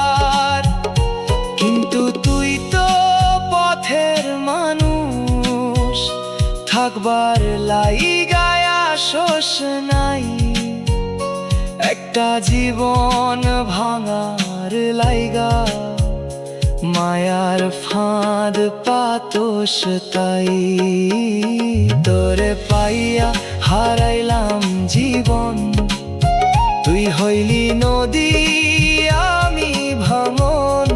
আর। কিন্তু তুই তো পথের মানুষ, থাকবার লাইগায় আসোস নাই, একটা জীবন ভাঙার লাইগা মায়ার ফাঁদ পাতোস তাই। তোরে পাইয়া হারাইলাম জীবন, তুই হইলি নদী আমি ভাঙন,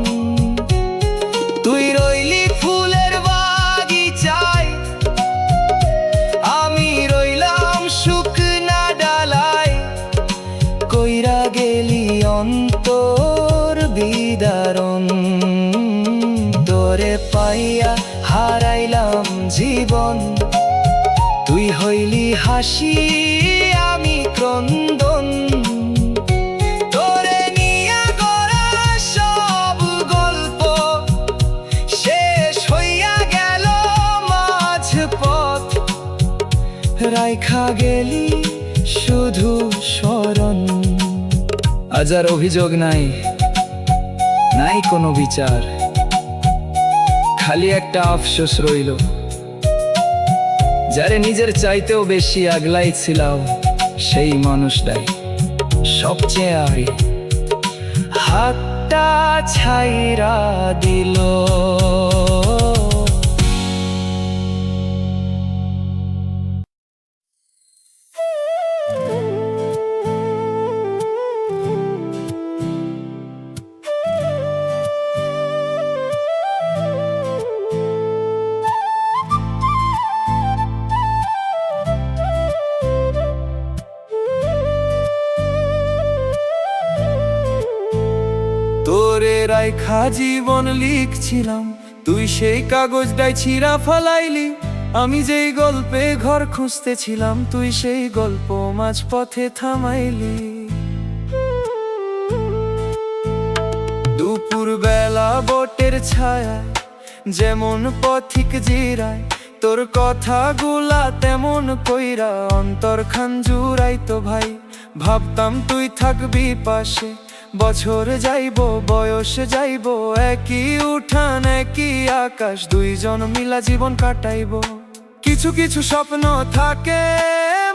তুই রইলি ফুলের বাগিচায়, আমি রইলাম শুকনা ডালায়, কইরা গেলি অন্তর বিদারণ। তোরে পাইয়া হারাইলাম জীবন, তুই হইলি হাসি আমি ক্রন্দন, তোরে নিয়া গড়া সব গল্প শেষ হইয়া গেল মাঝপথ, রাইখা গেলি শুধু স্মরণ। আজ আর অভিযোগ নাই, নাই কোনো বিচার, খালি একটা আফসোস রইল, যারে নিজের চাইতেও বেশি আগলাই ছিলাম সেই মানুষটাই সবচেয়ে আগে হাতটা ছাইরা দিল। তোরে রাইখা জীবন লিখছিলাম, তুই সেই কাগজটাই ছিঁড়া ফালাইলি, আমি যেই গল্পে ঘর খুঁজতেছিলাম, তুই সেই গল্প মাঝপথে থামাইলি। দুপুর বেলা বটের ছায়ায় যেমন পথিক জিরায়, তোর কথাগুলা তেমন কইরা অন্তর খান জুড়াইতো ভাই। ভাবতাম তুই থাকবি পাশে, বছর যাইব বয়স যাইব, একই উঠান একই আকাশ, দুইজন মিলা জীবন কাটাইব। কিছু কিছু স্বপ্ন থাকে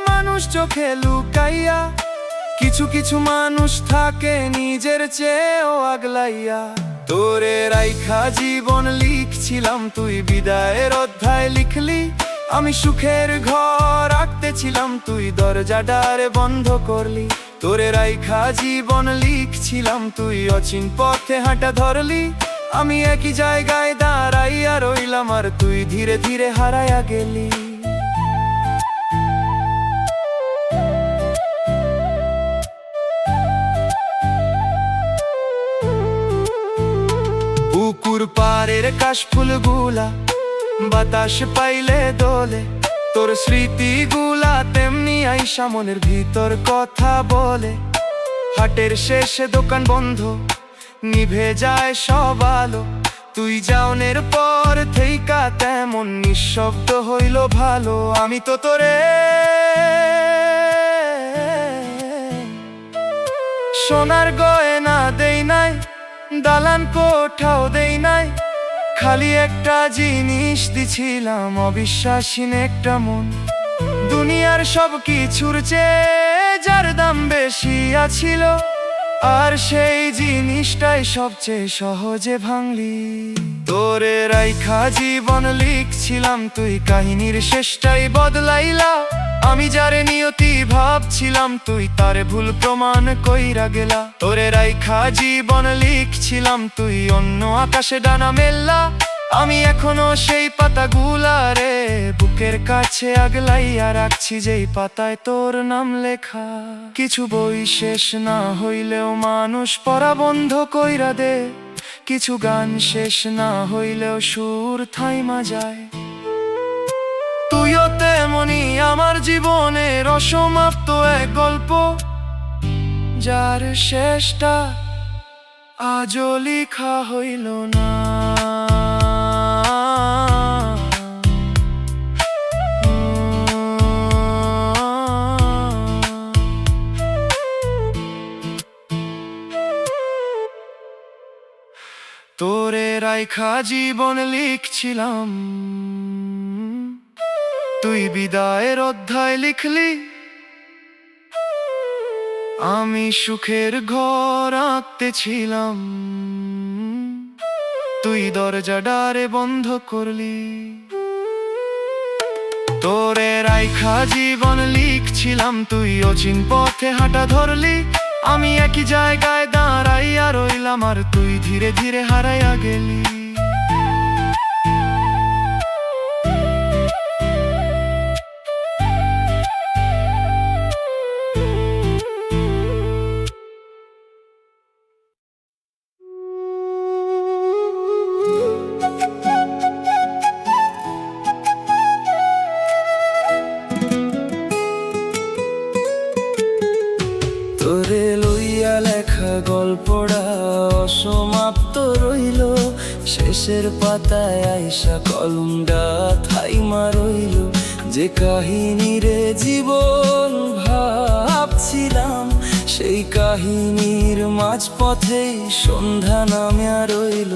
মানুষ চোখে লুকাইয়া, কিছু কিছু মানুষ থাকে নিজের চেয়েও আগলাইয়া। তোরে রাইখা জীবন লিখছিলাম, তুই বিদায়ের অধ্যায় লিখলি, আমি সুখের ঘর আঁকতেছিলাম, তুই দরজাটারে বন্ধ করলি। তোরে রাইখা জীবন লিখছিলাম, তুই অচিন পথে হাঁটা ধরলি, আমি একই জায়গায় দাঁড়াইয়া রইলাম, আর তুই ধীরে ধীরে হারাইয়া গেলি। পুকুর পাড়ের কাশফুলগুলা বাতাস পাইলে দোলে, তোর স্মৃতিগুলা তেমনি আইসা মনের ভিতর কথা বলে। হাটের শেষে দোকান বন্ধ, নিভে যায় সব আলো, তুই যাওনের পর থেইকা তেমন নিঃশব্দ হইল ভালো। আমি তো তোরে সোনার গয়না দেই নাই, দালান কোঠাও দেই নাই, খালি একটা জিনিস দিছিলাম, অবিশ্বাসীন একটা মন। দুনিয়ার সব কিছুর চেয়ে যার দাম বেশি আছিল, আর সেই জিনিসটাই সবচেয়ে সহজে ভাঙলি। তোরে রাইখা জীবন লিখছিলাম, তুই কাহিনীর শেষটাই বদলাইলা, আমি যারে নিয়তি ভাবছিলাম, তুই তারে ভুল প্রমাণ কইরা গেলা। তোরে রাইখা জীবন লিখছিলাম, তুই অন্য আকাশে ডানা মেললা, আমি এখনো সেই পাতাগুলা রে বুকের কাছে আগলাইয়া রাখছি, যেই পাতায় তোর নাম লেখা। কিছু বই শেষ না হইলেও মানুষ পড়া বন্ধ কইরা দে, কিছু গান শেষ না হইলেও সুর থাইমা যায়। তুইও তেমনি আমার জীবনের অসমাপ্ত এক গল্প, যার শেষটা আজও লিখা হইল না। তোরে রাইখা জীবন লিখছিলাম, তুই বিদায়ের অধ্যায় লিখলি। আমি সুখের ঘর আঁকতেছিলাম, তুই দরজা ডারে বন্ধ করলি। তোরে রাইখা জীবন লিখছিলাম, তুই অচিন পথে হাঁটা ধরলি। আমি একই জায়গায় দাঁড়াইয়া রইলাম, আর তুই ধীরে ধীরে হারাইয়া গেলি। তোরে লইয়া লেখা গল্পটা অসমাপ্ত রইল। শেষের পাতায় আইসা কলমটা থাইমা রইল। যে কাহিনীরে জীবন ভাবছিলাম, সেই কাহিনীর মাঝপথেই সন্ধ্যা নামিয়া রইল।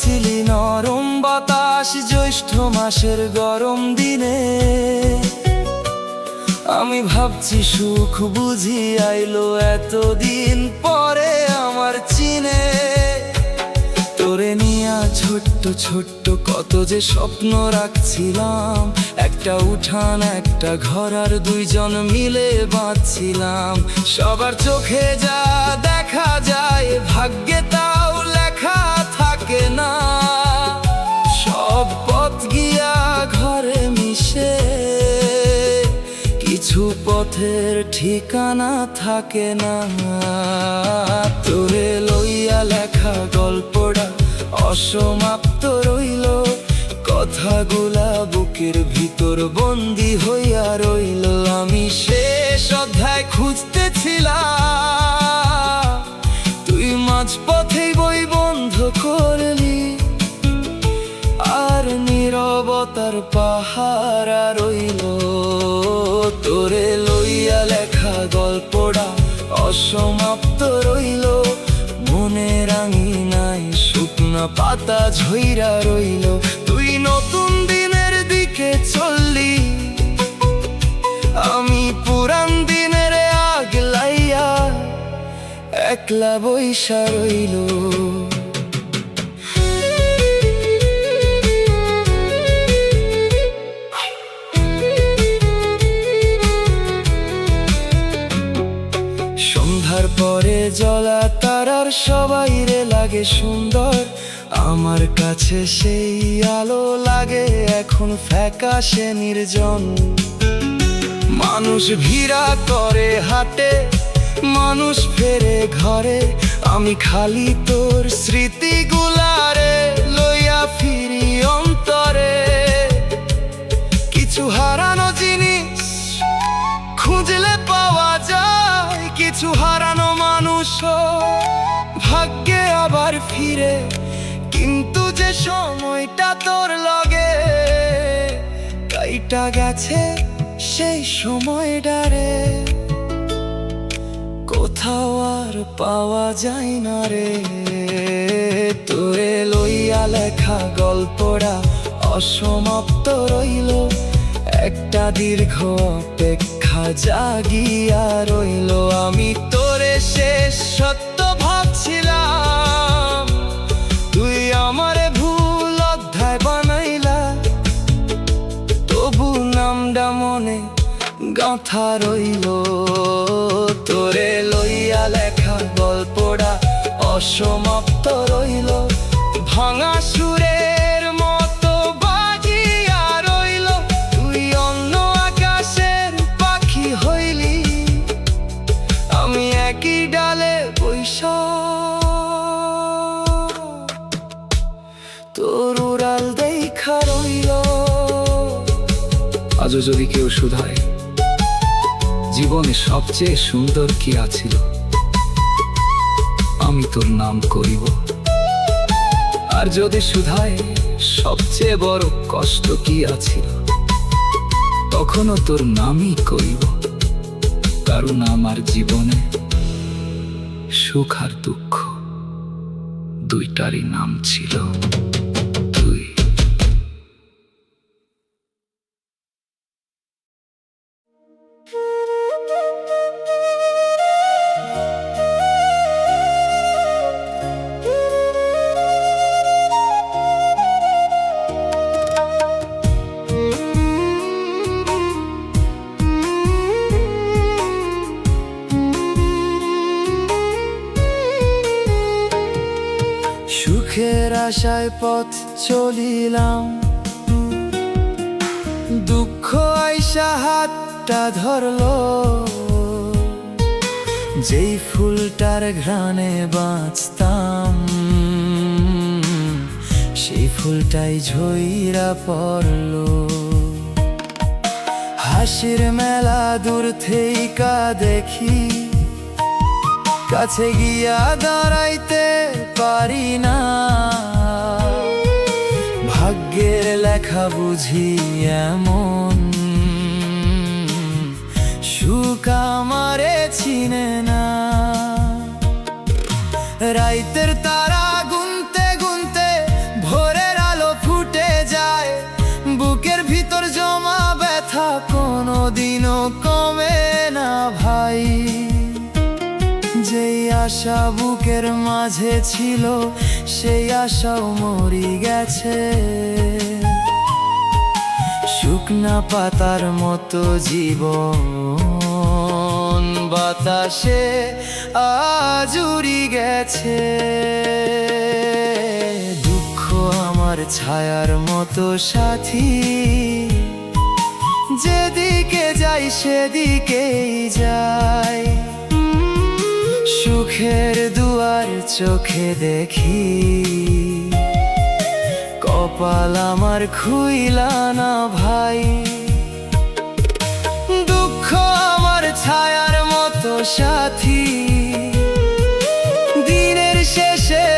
ছিলি নরম বাতাস জ্যৈষ্ঠ মাসের গরম দিনে। আমি ভাবছি সুখ বুঝি আইলো এতদিন পরে আমার চিনে। তোরে নিয়া ছোট্ট ছোট্ট কত যে স্বপ্ন রাখছিলাম। একটা উঠান একটা ঘর আর দুইজন মিলে বাঁধছিলাম। সবার চোখে যা দেখা যায় ভাগ্যে তাও লেখা থাকে না। সব পথ গিয়া ঘরে মিশে, কিছু পথের ঠিকানা থাকে না। তোরে লইয়া লেখা গল্পটা অসমাপ্ত রইল। কথাগুলা বুকের ভিতর বন্দি হইয়া রইল। আমি শেষ অধ্যায় খুঁজতেছিলাম, তুই মাঝপথেই বই বন্ধ করলি। আর নীরবতার পাহারা রইল। তোরে লইয়া লেখা গল্পটা অসমাপ্ত রইল। মনের আঙিনায় শুকনা পাতা ঝইরা রইল। তুই নতুন দিনের দিকে চললি, আমি পুরান দিনের আগলাইয়া একলা বইসা রইল। সন্ধ্যার পরে জ্বলা তারার সবাই রে লাগে সুন্দর। আমার কাছে সেই আলো লাগে এখন ফ্যাকাশে নির্জন। মানুষ ভিড়া করে হাটে, মানুষ ফেরে ঘরে। আমি খালি তোর স্মৃতিগুলারে লইয়া ফিরি অন্তরে। কিছু হারানো জিনিস খুঁজলে পাওয়া যায়, কিছু হারানো মানুষও ভাগ্যে আবার ফিরে। কিন্তু যে সময়টা তোর লগে কাইটা গেছে, সেই সময়টারে কোথাও আর পাওয়া যায় না রে। তোরে লইয়া লেখা গল্পটা অসমাপ্ত রইল। একটা দীর্ঘ অপেক্ষা জাগিয়া রইল। আমি তোরে শেষ সত্য ভাবছিলাম, তুই আমারে ভুল অধ্যায় বানাইলা। তবু নামটা মনে গাঁথা রইল। তোরে লইয়া লেখা গল্পটা অসমাপ্ত রইল। ভাঙা সুরের মতো বাজিয়া রইল। তুই অন্য আকাশের পাখি হইলি, আমি একই ডালে বইসা তোর উড়াল দেখা রইল। যদি কেউ শুধায় জীবনে সবচেয়ে সুন্দর কি আছিল, আমি তোর নাম করিব। আর যদি শুধায় সবচেয়ে বড় কষ্ট কি আছিল, তখনও তোর নামই করিব। কারণ আমার জীবনে সুখ আর দুঃখ দুইটারই নাম ছিল তুই। সুখের আশায় পথ চলিলাম, দুঃখ আইসা হাতটা ধরলো। যেই ফুলটার ঘ্রাণে বাঁচতাম, সেই ফুলটাই ঝইরা পড়লো। হাসির মেলা দূর থেইকা দেখি, কাছে গিয়া দাঁড়াইতে পারি না। ভাগ্যের লেখা বুঝি এমন, সুখ আমারে চিনে না। রাইতের তারা গুনতে গুনতে ভোরের আলো ফুটে যায়। বুকের ভিতর জমা ব্যথা কোনোদিনও কমে না ভাই। যেই আশা বুকের মাঝে ছিল, সেই আশাও মরি গেছে। শুকনা পাতার মতো জীবন বাতাসে আজ উড়ি গেছে। দুঃখ আমার ছায়ার মতো সাথী, যেদিকে যাই সেদিকেই যাই। সুখের দুয়ার চোখে দেখি, কপাল আমার খুইলা না ভাই। দুঃখ আমার ছায়ার মতো সাথী, দিনের শেষে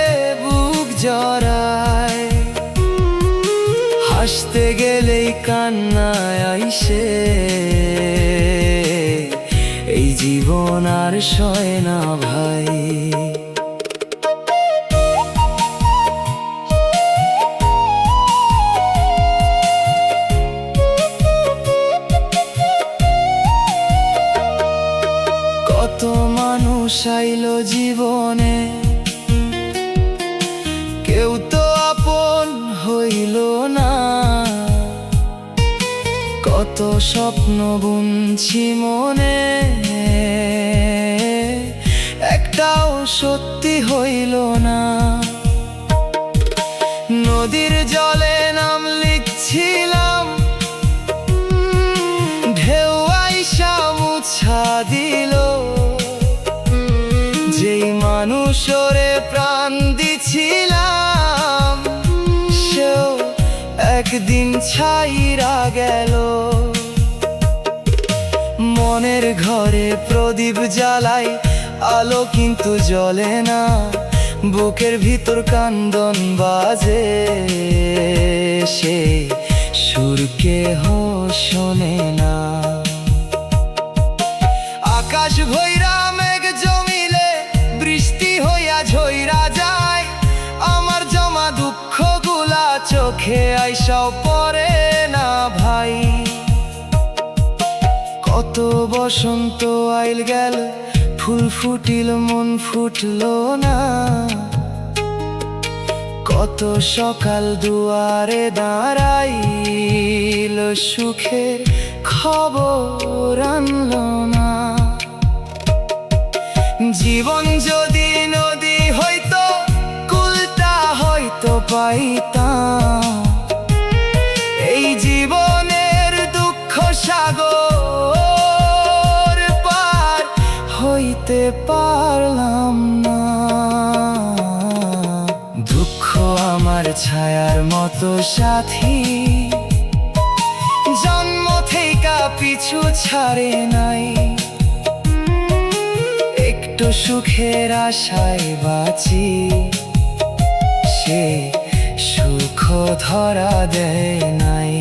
বুক জড়ায়। হাসতে গেলেই কান্নায় আইসে, এই জীবন আর সয় না ভাই। কত মানুষ আইলো জীবনে, কেউ তো আপন হইল না। কত স্বপ্ন বুনছি মনে, একটাও সত্যি হইল না। নদীর জলে নাম লিখছিলাম, ঢেউ আইসা মুছা দিল। যেই মানুষরে প্রাণ দিছিলাম, সেও একদিন ছাইরা গেল। মনের ঘরে প্রদীপ জ্বালাই, আলো কিন্তু জ্বলে না। বুকের ভিতর কান্দন বাজে, সে সুর কেহ শোনে না। আকাশ ভৈরা মেঘ জমিলে, বৃষ্টি হইয়া ঝইরা যায়। আমার জমা দুঃখ গুলা চোখে আইসাও পড়ে না ভাই। কত বসন্ত আইল গেল, ফুল ফুটিল মন ফুটলো না। কত সকাল দুয়ারে দাঁড়াইল, সুখের খবর আনলো না। জীবন যদি নদী হইতো, কুলটা হয়তো পাইতাম। এই জীবনের দুঃখ সাগর পার হইতে পারলাম না। দুঃখ আমার ছায়ার মতো সাথী, জন্ম থেকে কিছু ছাড়ে নাই, একটু সুখের আশায় বাঁচি, সে সুখ ধরা দেয় নাই।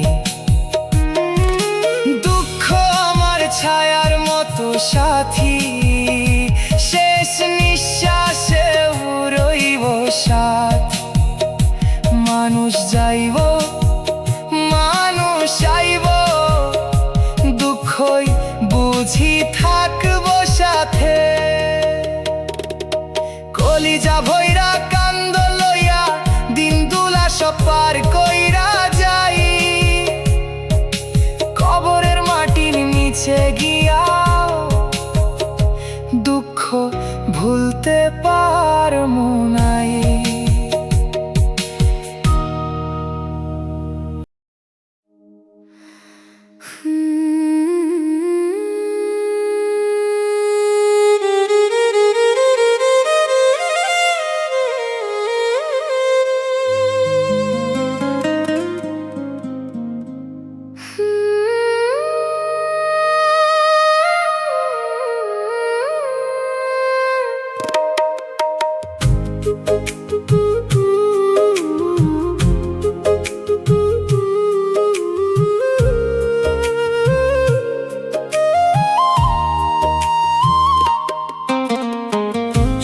দুঃখ আমার ছায়ার মতো সাথী, শেষ নিঃশ্বাসে রইব সাথ। মানুষ যাইব মানুষ আইব, দুঃখই বুঝি থাকবো সাথে। কলিজা ভৈরা কান্দ লইয়া দিন দুলা সব পার কইরা যাই, কবরের মাটির নিচে গিয়া দুঃখ ভুলতে পারমু নাই।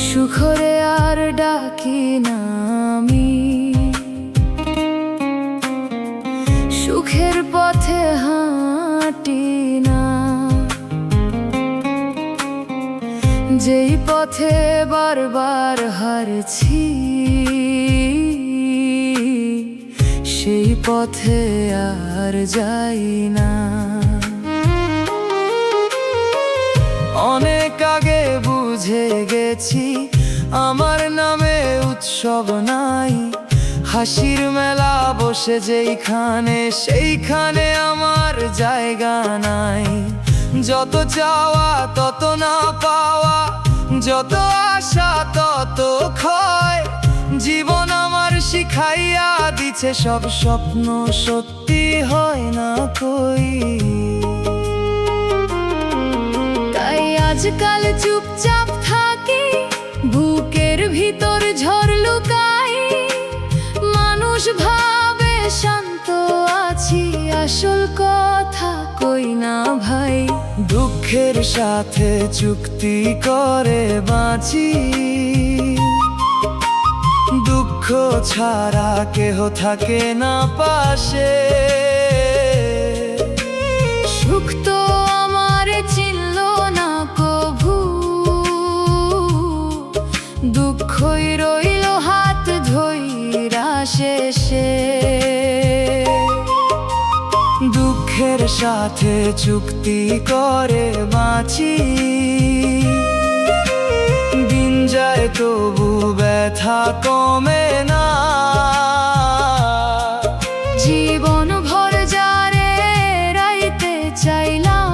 সুখরে আর ডাকি না আমি, সুখের পথে হাঁটি না, যেই পথে বারবার হারছি, সেই পথে আর যাই না। অনেক আগে বুঝে গেছি আমার নামে উৎসব নাই, হাসির মেলা বসে যেইখানে সেইখানে আমার জায়গা নাই। যত চাওয়া তত না পাওয়া, যত আশা তত ক্ষয়, জীবন আমার শিখাইয়া দিছে সব স্বপ্ন সত্যি হয় না কই। তাই আজকাল চুপচাপ থাকি, বুকের ভিতর ঝড় লুকাই, মানুষ ভাবে শান্ত আছি, আসল কথা কই না ভাই। দুঃখের সাথে চুক্তি করে বাঁচি, দুঃখ ছাড়া কেহ থাকে না পাশে। সুখ তো আমার চিনল না কভু, দুঃখই রইল হাত ধইরা শেষে। দুঃখের সাথে চুক্তি করে বাঁচি, দিন যায় তবু ব্যথা কমে না। জীবন ভর যারে রাইতে চাইলাম,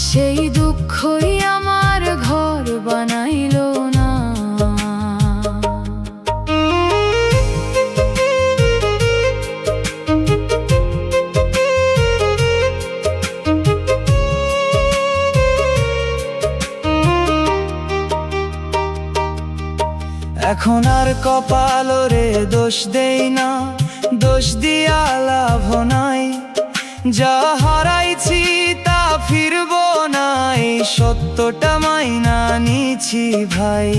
সেই দুঃখই আমার ঘর বানাইল না। এখন আর কপালরে দোষ দেই না, দোষ দিয়া লাভ নাই, যা হারাইছি তা ফিরব নাই, সত্যটা মাইনা নিছি ভাই।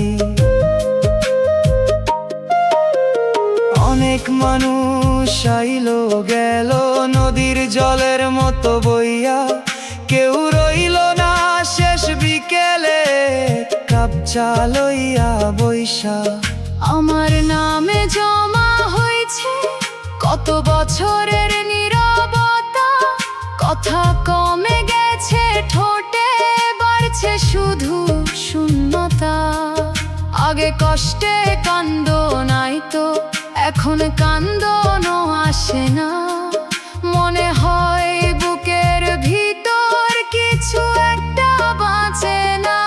অনেক মানুষ আইলো গেল নদীর জলের মতো বইয়া, কেউ রইল না শেষ বিকেলে কাপ চা লইয়া বইসা। আমার নামে জমা হয়েছে কত বছরের নীরবতা, কথা কমে গেছে ঠোঁটে, বাড়ছে শুধু শূন্যতা। আগে কষ্টে কান্দন আইতো, এখন কান্দনও আসে না, মনে হয় বুকের ভিতর কিছু একটা বাঁচে না।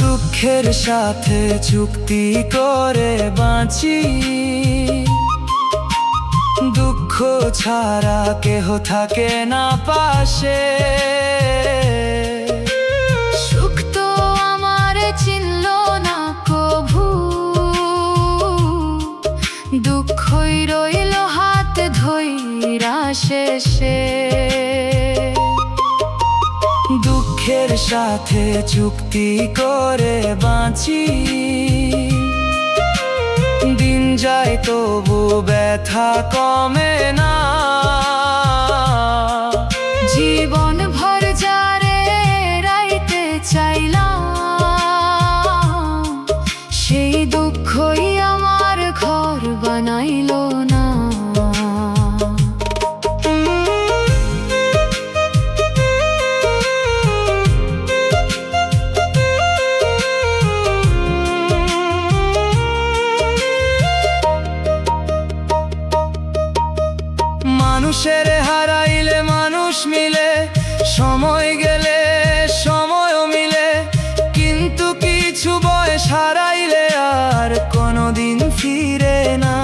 দুঃখের সাথে চুক্তি করে বাঁচি, দুঃখ ছাড়া কেহ থাকে না পাশে। সুখ তো আমার চিনল না কভু, দুঃখই রইল হাত ধইরা শেষে। দুঃখের সাথে চুক্তি করে বাঁচি, দিন যায় তবু ব্যথা কমে না। জীবন ভর যারে রাইতে চাইলাম, সেই দুঃখই আমার ঘর বানাইল না। মানুষের হারাইলে মানুষ মিলে, সময় গেলে সময়ও মিলে, কিন্তু কিছু বয়স হারাইলে আর কোনোদিন ফিরে না।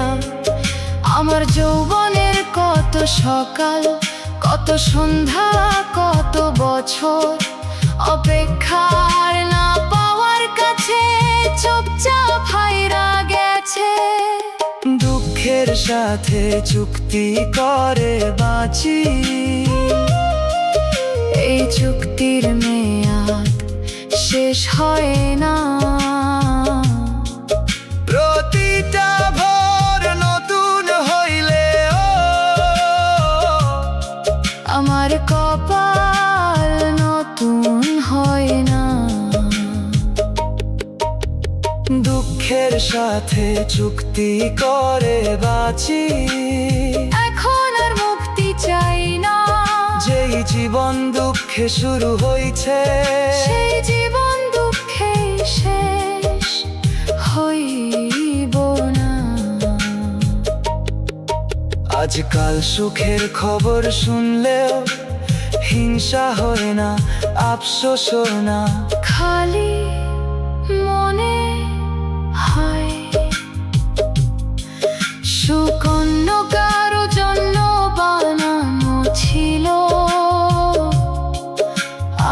আমার যৌবনের কত সকাল, কত সন্ধ্যা, কত বছর অপেক্ষার না পাওয়ার কাছে চুপচাপ হাইরা গেছে। দুঃখের সাথে চুক্তি করে বাঁচি, এই চুক্তির মেয়াদ শেষ হয় না। প্রতিটা ভোর নতুন হইলে আমার কপাল নতুন হয় না। দুঃখের সাথে চুক্তি করে বাঁচি, এখন আর মুক্তি চাই না। যেই জীবন দুঃখে শুরু হইছে, সেই জীবন দুঃখে শেষ হইব না। আজকাল সুখের খবর শুনলেও হিংসা হয় না, আফসোস না। খালি মনে হয় সুখ অন্য কারো জন্য বানানো ছিল,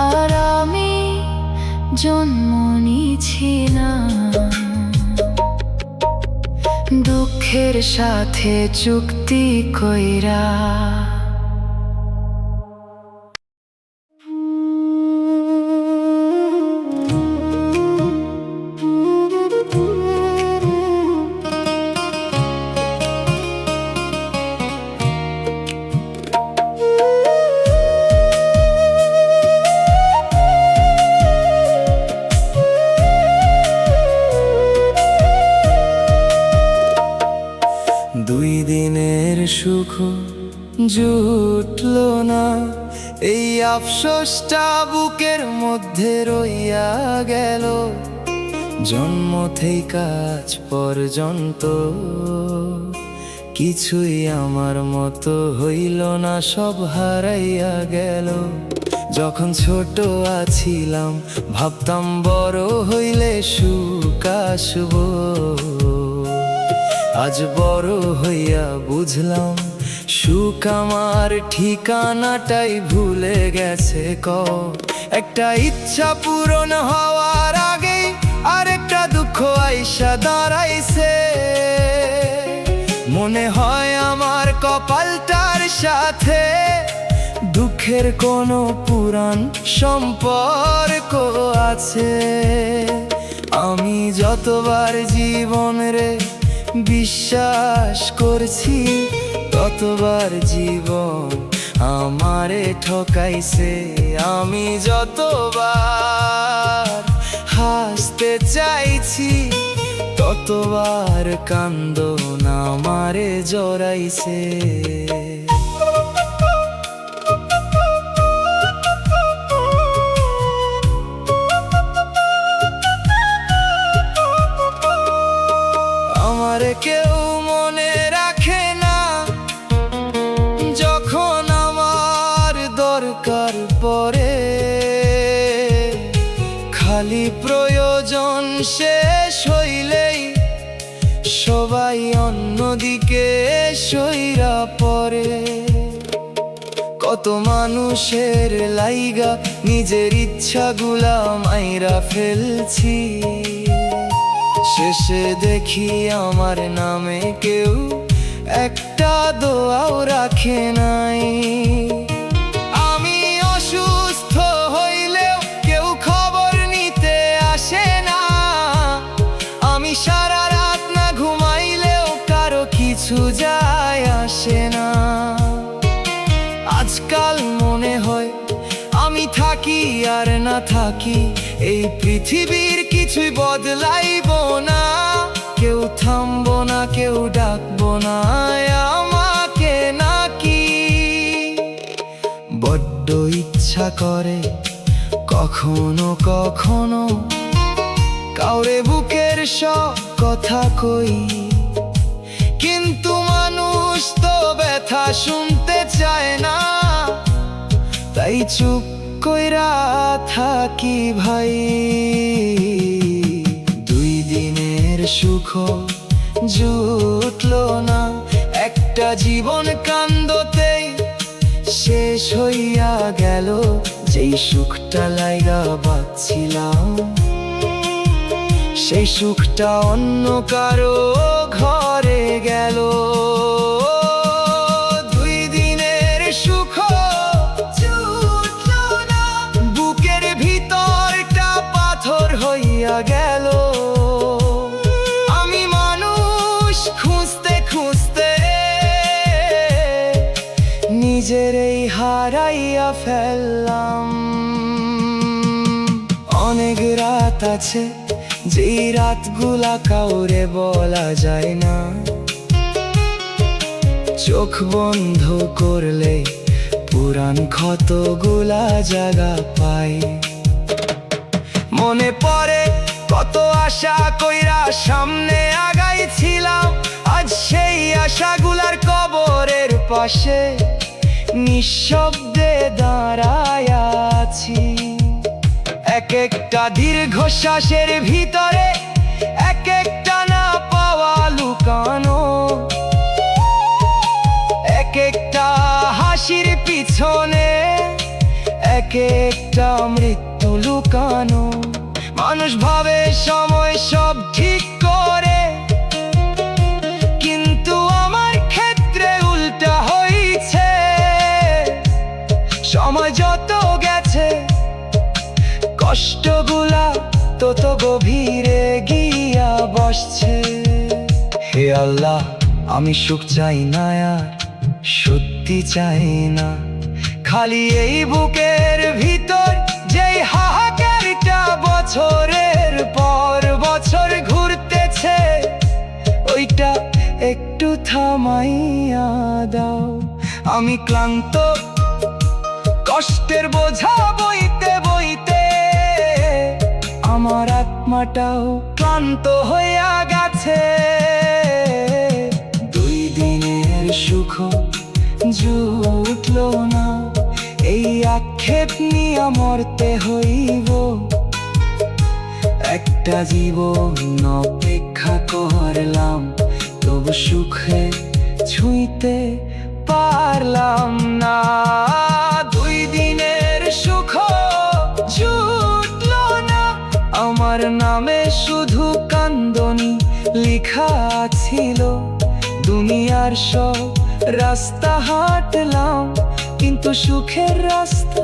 আর আমি জন্ম নিয়েছিলাম। দুঃখের সাথে চুক্তি কইরা। দুই দিনের সুখ জুটল না, এই আফসোসটা বুকের মধ্যে রইয়া গেল। জন্ম থেকে আজ পর্যন্ত কিছুই আমার মতো হইল না, সব হারাইয়া গেল। যখন ছোট আছিলাম ভাবতাম বড় হইলে সুখ আসবো, আজ বড় হইয়া বুঝলাম সুখ আমার ঠিকানাটাই ভুলে গেছে। একটা ইচ্ছা পূরণ হওয়ার আগেই আরেকটা দুঃখ আইসা দাঁড়াইছে। মনে হয় আমার কপালটার সাথে দুঃখের কোনো পুরাণ সম্পর্ক আছে। আমি যতবার জীবন রে বিশ্বাস করছি, ততবার জীবন আমারে ঠকাইছে। আমি যতবার হাসতে চাইছি, ততবার কান্দন আমারে জড়াইছে। আমারে কেউ মনে রাখে না, যখন আমার দরকার পড়ে। খালি প্রয়োজন শেষ হইলেই সবাই অন্য অন্যদিকে সইরা পড়ে। কত মানুষের লাইগা নিজের ইচ্ছাগুলা মাইরা ফেলছি, শেষে দেখি আমার নামে কেউ একটা দোয়াও রাখে নাই। আমি অসুস্থ হইলেও কেউ খবর নিতে আসে না, আমি সারা রাত না ঘুমাইলেও কারো কিছু যায় আসে না। আজকাল মনে হয় আমি থাকি আর না থাকি, এই পৃথিবীর কিছুই বদলাইব না। কেউ থামবো না, কেউ ডাকবো না আমাকে নাকি। বড্ড ইচ্ছা করে কখনো কখনো কাউরে বুকের সব কথা কই, কিন্তু মানুষ তো ব্যথা শুনতে চায় না, তাই চুপ কইরা থাকি ভাই। 2 দিনের সুখ জুটলো না, একটা জীবন কান্দতেই শেষ হইয়া গেল। যেই সুখটা লাইগা বাঁচছিলাম, সেই সুখটা অন্য কারো ঘরে গেল। 2 দিনের সুখ জুটলো না, বুকের ভিতরটা পাথর হইয়া গেল। আমি মানুষ খুঁজতে খুঁজতে নিজেরই হারাইয়া ফেললাম। অনেক রাত আছে যেই রাতগুলা কাউরে বলা যায় না, চোখ বন্ধ করলে পুরান ক্ষতগুলা জায়গা পাই। মনে পড়ে কত আশা কইরা সামনে আগাইছিলাম, আজ সেই আশাগুলার কবরের পাশে নিঃশব্দে দাঁড়ায় আছি। এক একটা দীর্ঘশ্বাসের ভিতরে এক একটা না পাওয়া লুকানো, এক একটা হাসির পিছনে এক একটা মৃত্যু লুকানো। মানুষ ভাবে সময় সব ঠিক করে, কিন্তু আমার ক্ষেত্রে উল্টা হইছে। সময় যত গেছে কষ্টগুলা তত গভীরে গিয়া বসছে। হে আল্লাহ, আমি সুখ চাই না আর সত্যি চাই না, খালি এই বুকের ভিতর যেই হাহাকারটা বছরের পর বছর ঘুরতেছে, ওইটা একটু থামাইয়া দাও। আমি ক্লান্ত, কষ্টের বোঝা বইতে বইতে আমার আত্মাটাও ক্লান্ত হইয়া গেছে। 2 দিনের সুখ জুটলো না, এই আক্ষেপ নিয়ে মরতে হইব। একটা জীবন অপেক্ষা করলাম, তবু সুখে ছুঁইতে পারলাম না। 2 দিনের সুখ জুটলো না, আমার নামে শুধু কান্দনি লেখা ছিল। দুনিয়ার সব রাস্তা হাঁটলাম, কিন্তু সুখের রাস্তা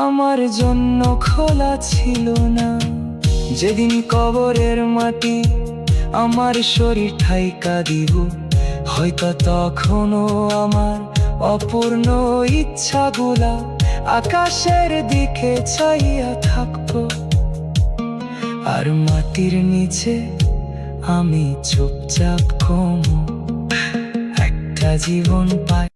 আমার জন্য খোলা ছিল না। যেদিন কবরের মাটি আমার শরীর ঠাইকা দিব, হয়তো তখনও আমার অপূর্ণ ইচ্ছাগুলা আকাশের দিকে চাইয়া থাকবো, আর মাটির নিচে আমি চুপচাপ ঘুমো। একটা জীবন পাই।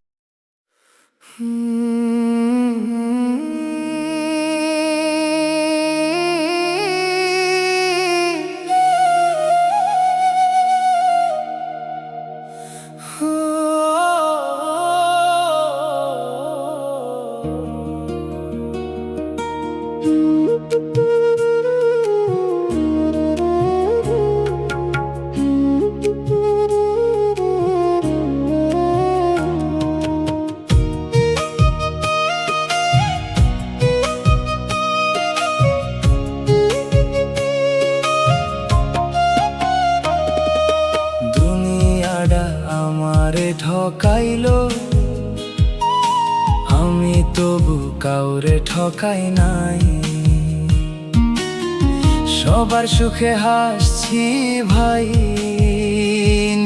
ঠকাই নাই। সবার সুখে হাসছি ভাই,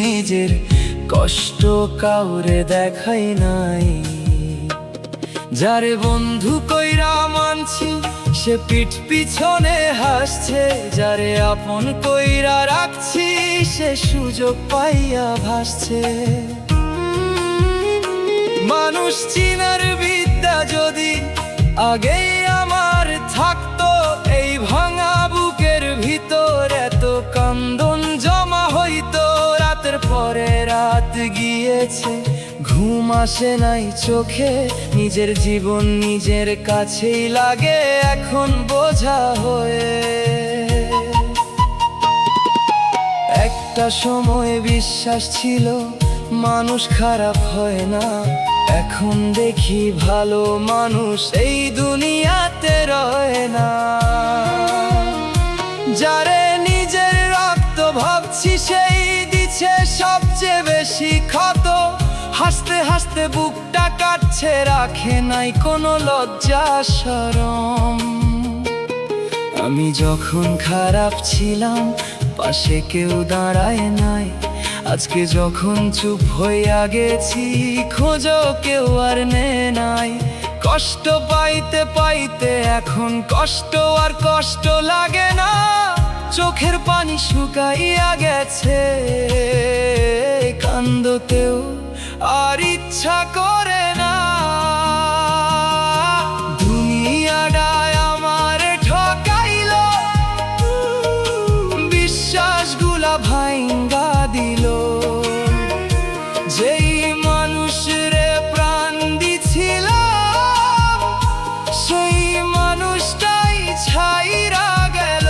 নিজের কষ্ট কাউরে দেখাই নাই। যারে বন্ধু কইরা মানছি সে পিঠ পিছনে হাসছে, যারে আপন কইরা রাখছি সে সুযোগ পাইয়া ভাসছে। মানুষ চিনার বিদ্যা যদি আগেই আমার থাকতো, এই ভাঙা বুকের ভিতর এত কান্দন জমা হইতো। রাতের পরে রাত গিয়েছে, ঘুম আসে নাই চোখে, নিজের জীবন নিজের কাছেই লাগে এখন বোঝা হয়ে। একটা সময় বিশ্বাস ছিল মানুষ খারাপ হয় না, এখন দেখি ভালো মানুষ এই দুনিয়াতে রয় না। যারে নিজের রক্ত ভাবছি সেই দিচ্ছে সবচেয়ে বেশি ক্ষত। হাসতে হাসতে বুকটা কাটছে, রাখে নাই কোনো লজ্জা শরম। আমি যখন খারাপ ছিলাম পাশে কেউ দাঁড়ায় নাই, আজকে যখন চুপ হইয়া গেছি খোঁজও কেউ আর নে নাই। কষ্ট পাইতে পাইতে এখন কষ্ট আর কষ্ট লাগে না, চোখের পানি শুকাইয়া গেছে, কান্দতেও আর ইচ্ছা করে না। দুনিয়াটায় আমার ঠকাইলো, বিশ্বাসগুলা ভাইঙ্গা দিল। যেই মানুষরে প্রাণ দিছিলাম সেই মানুষটাই ছাইরা গেল।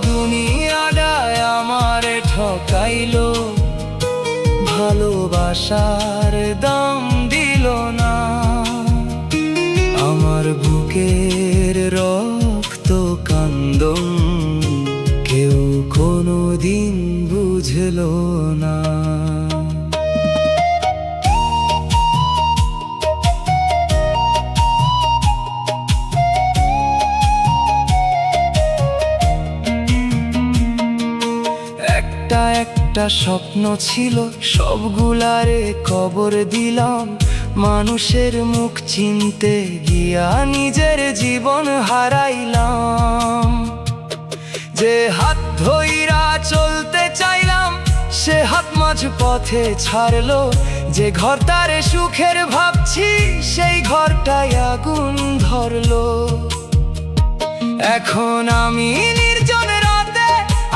দুনিয়াটায় আমার ঠকাইলো, ভালোবাসার দাম দিল না। আমার বুকের রক্ত কান্দন কেউ কোনোদিন বুঝলো না। একটা স্বপ্ন ছিল সবগুলারে কবর দিলাম, মানুষের মুখ চিনতে গিয়া নিজের জীবন হারাইলাম। যে হাত ধইরা চলতে চাইলাম সে হাত মাঝ পথে ছাড়লো, যে ঘরটারে সুখের ভাবছি সেই ঘরটায় আগুন ধরলো। এখন আমি নির্জন রাতে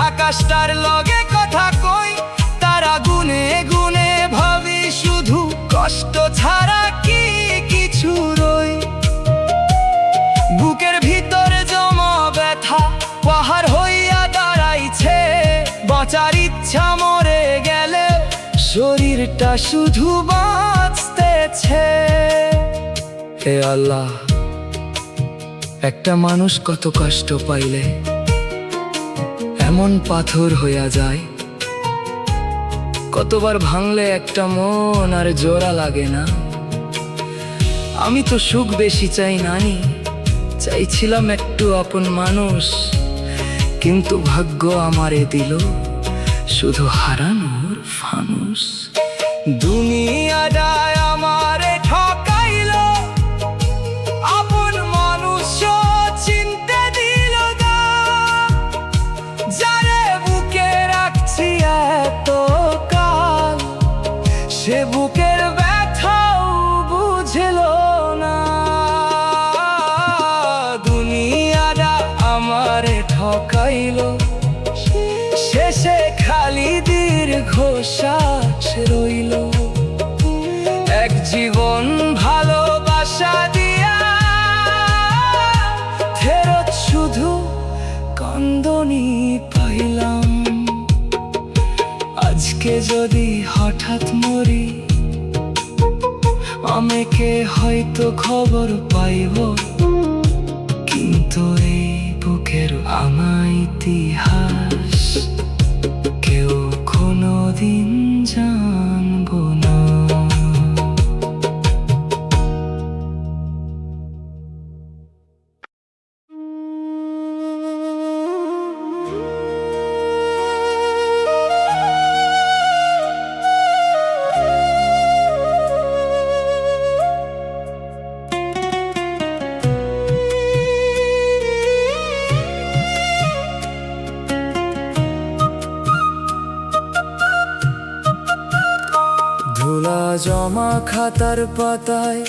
আকাশটার লগে কথা কই, তারা গুনে গুনে ভাবি শুধু কষ্ট ছাড়া কি কিছু রই। বুকের ভিতরে জমা ব্যথা পাহাড় হইয়া দাঁড়াইছে, বাঁচার ইচ্ছা মরে গেলে শরীরটা শুধু বাঁচতেছে। হে আল্লাহ, একটা মানুষ কত কষ্ট পাইলে এমন পাথর হইয়া যায়, কতবার ভাঙলে একটা মন আর জোড়া লাগে না। আমি তো সুখ বেশি চাই নানি, চাইছিলাম একটু আপন মানুষ, কিন্তু ভাগ্য আমারে দিল শুধু হারানোর ফানুস। দুনিয়াটায় আমারে ঠকাইলো, আপন মানুষ চিনতে দিল না। যারে বুকে রাখছি এত কাল সে বুকের ব্যথাও বুঝলো না। দুনিয়াটা আমারে ঠকাইলো, শেষে খালি দীর্ঘশ্বাস রইল। এক জীবন ভালোবাসা দিয়া ফেরত শুধু কান্দনি পাইলাম। আজকে যদি হঠাৎ মরি আমাকে হয়তো খবর পাইব, কিন্তু এই বুকের আমার ইতিহাস কেউ কোনোদিন জানবো না। জমা খাতার পাতায়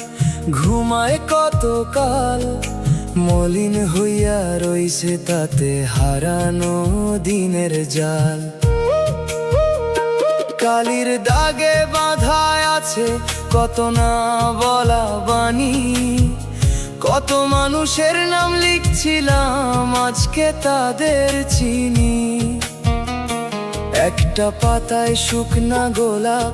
ঘুমায় কতকাল, মলিন হইয়া রইছে তাতে হারানো দিনের জাল। কালির দাগে বাঁধা আছে কত না বলা বাণী, কত মানুষের নাম লিখছিলাম আজকে তাদের চিনি। একটা পাতায় শুকনা গোলাপ,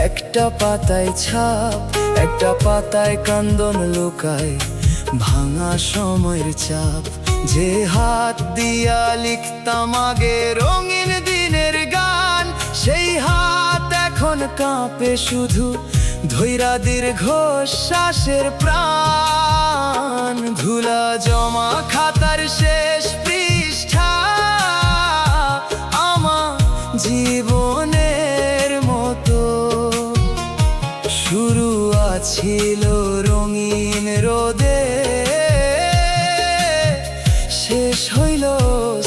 একটা পাতায় ছাপ, একটা পাতায় কান্দন লুকায় ভাঙা সময়ের চাপ। যে হাত দিয়া লিখতাম আগে রঙিন দিনের গান, সেই হাত এখন কাঁপে শুধু ধৈরা দীর্ঘ শ্বাসের প্রাণ। ধুলা জমা খাতার শেষ পৃষ্ঠা আমার জীবনের মতো, শুরু আছিল রঙিন রোদে, শেষ হইল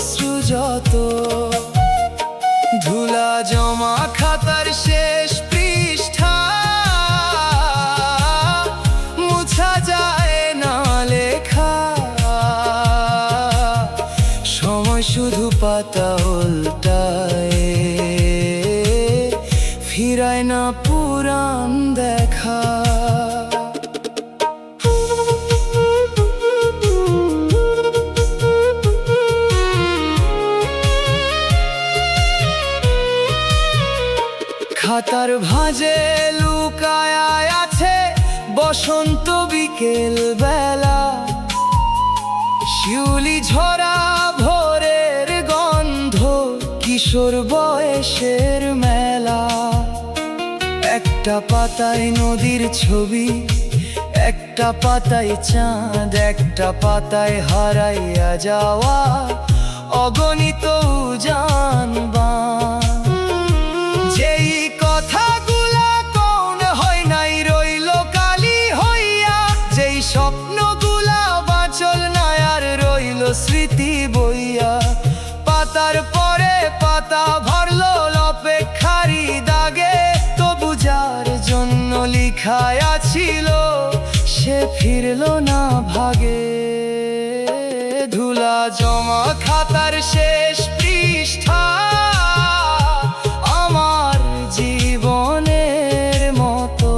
শ্রুযত। ধুলা জমা খাতার শেষ পৃষ্ঠা মুছা যায় না লেখা, সময় শুধু পাতা উল্টায়, ফিরায় না পুরান দেখা। খাতার ভাঁজে লুকায় আছে বসন্ত বিকেল বেলা, শিউলি ঝরা ভোরের গন্ধ, কিশোর বয়সের মেলা। একটা পাতায় নদীর ছবি, একটা পাতায় চাঁদ, একটা পাতায় হারাইয়া যাওয়া অগণিত জানবান। যেই কথাগুলা কোন হয় নাই রইল কালি হইয়া, যেই স্বপ্নগুলা বাঁচল না আর রইল স্মৃতি বইয়া। পাতার পরে পাতা ভরলো অপেক্ষারি দাগে, তবু যার জন্য লিখায় ছিল সে ফিরল না ভাগে। ধুলা জমা খাতার শেষ পৃষ্ঠা আমার জীবনের মতো,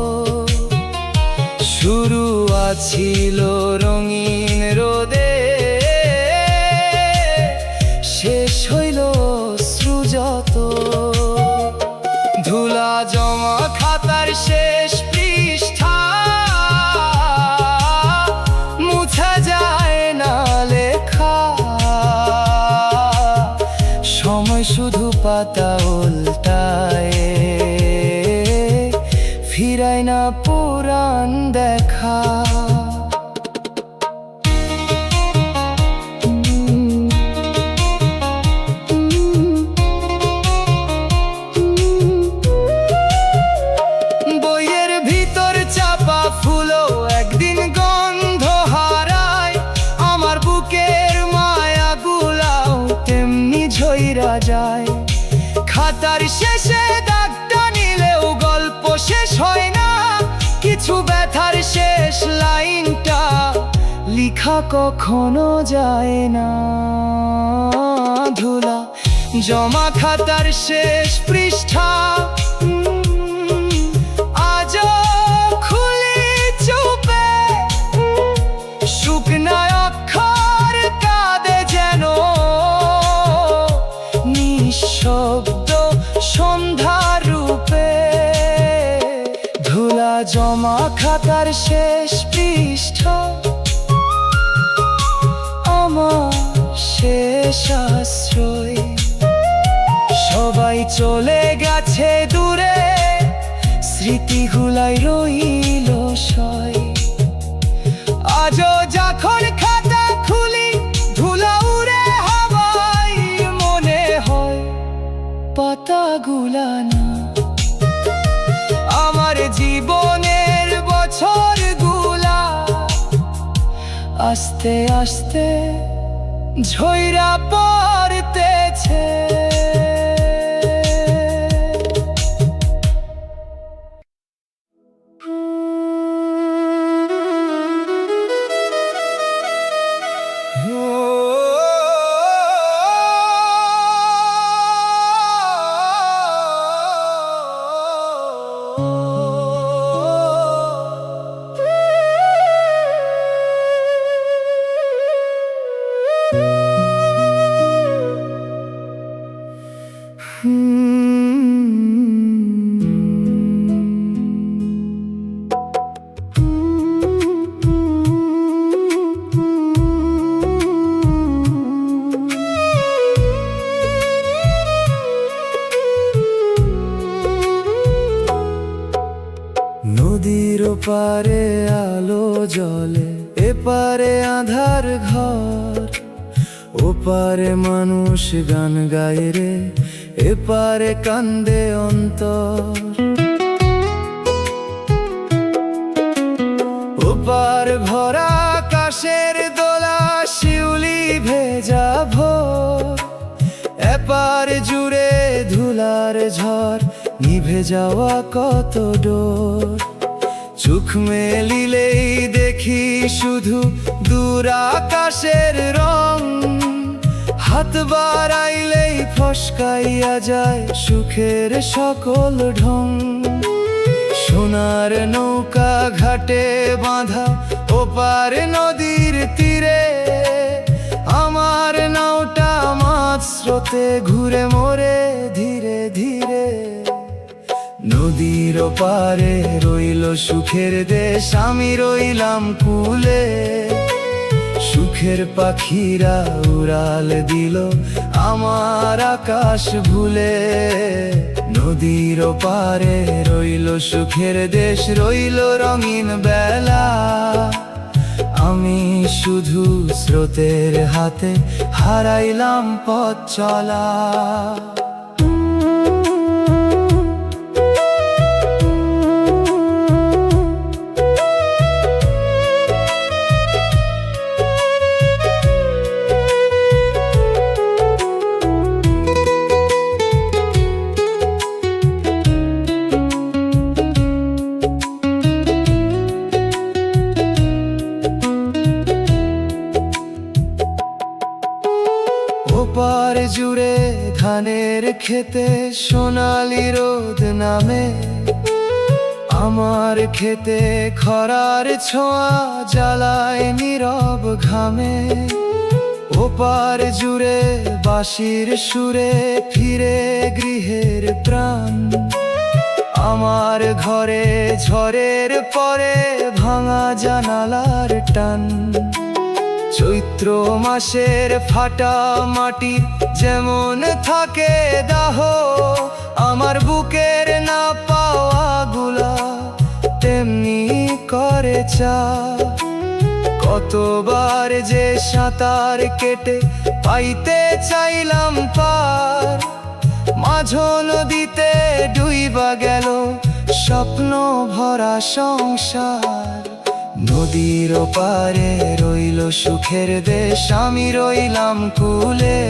শুরু আছিল রঙিন রোদে, শেষ হইল শ্রুযত। ধুলা জমা খাতার শেষ পৃষ্ঠা মুছা যায় না লেখা, সময় শুধু পাতা উল্টায়, ফিরায় না পুরান দেখা। বইয়ের ভিতর চাপা ফুলও একদিন গন্ধ হারায়, আমার বুকের মায়াগুলাও তেমনি ঝইরা যায়। খাতার শেষে দাগটা নিলেও গল্প শেষ হয় না, কিছু ব্যথার শেষ লাইনটা লিখা কখনো যায় না। ধুলা জমা খাতার শেষ পৃষ্ঠা আজও খুলি চুপে, শুকনা অক্ষর কাঁদে যেন নিঃশব্দ সন্ধ্যার রূপে। ধুলা জমা খাতার শেষ পৃষ্ঠা আমার শেষ আশ্রয়, সবাই চলে গেছে দূরে, স্মৃতিগুলাই রইল সয়। আজও যখন খাতা খুলি ধুলা উড়ে হাওয়ায়, মনে হয় পাতাগুলা না আমার জীবনের বছরগুলা, আস্তে আস্তে ঝইরা পড়তেছে। ওপারে আলো জ্বলে, এপারে আধার ঘর। ওপারে মানুষ গান গায় রে, এপারে কান্দে অন্তর। ওপার ভরা আকাশের দোলা, শিউলি ভেজা ভোর। এপার জুড়ে ধুলার ঝড়, নিভে যাওয়া কত ডোর। চোখ মেলিলেই দেখি শুধু দূর আকাশের রং। হাত বাড়াইলেই ফসকাইয়া যায় সুখের সকল ঢং। সোনার নৌকা ঘাটে বাঁধা, ওপার নদীর তীরে। আমার নাওটা মাছ স্রোতে ঘুরে মোরে ধীরে ধীরে। নদীর ওপারে রইল সুখের দেশ, আমি রইলাম কূলে। সুখের পাখিরা উড়াল দিল আমার আকাশ ভুলে। নদীর ওপারে রইল সুখের দেশ, রইল রঙিন বেলা। আমি শুধু স্রোতের হাতে হারাইলাম পথ চলা। ওপার জুড়ে ধানের খেতে সোনালি রোদ নামে। আমার খেতে খরার ছোঁয়া জ্বালায় নীরব ঘামে। ওপার জুড়ে বাঁশির সুরে ফিরে গৃহের প্রাণ। আমার ঘরে ঝড়ের পরে ভাঙা জানালার টান। চৈত্র মাসের ফাটা মাটি যেমন থাকে দাহ, আমার বুকের না পাওয়া গুলা তেমনি করে চা। কতবার যে সাঁতার কেটে পাইতে চাইলাম পার, মাঝো নদীতে ডুইবা গেল স্বপ্ন ভরা সংসার। নদীর ওপারে রইল সুখের দেশ, আমি রইলাম কূলে।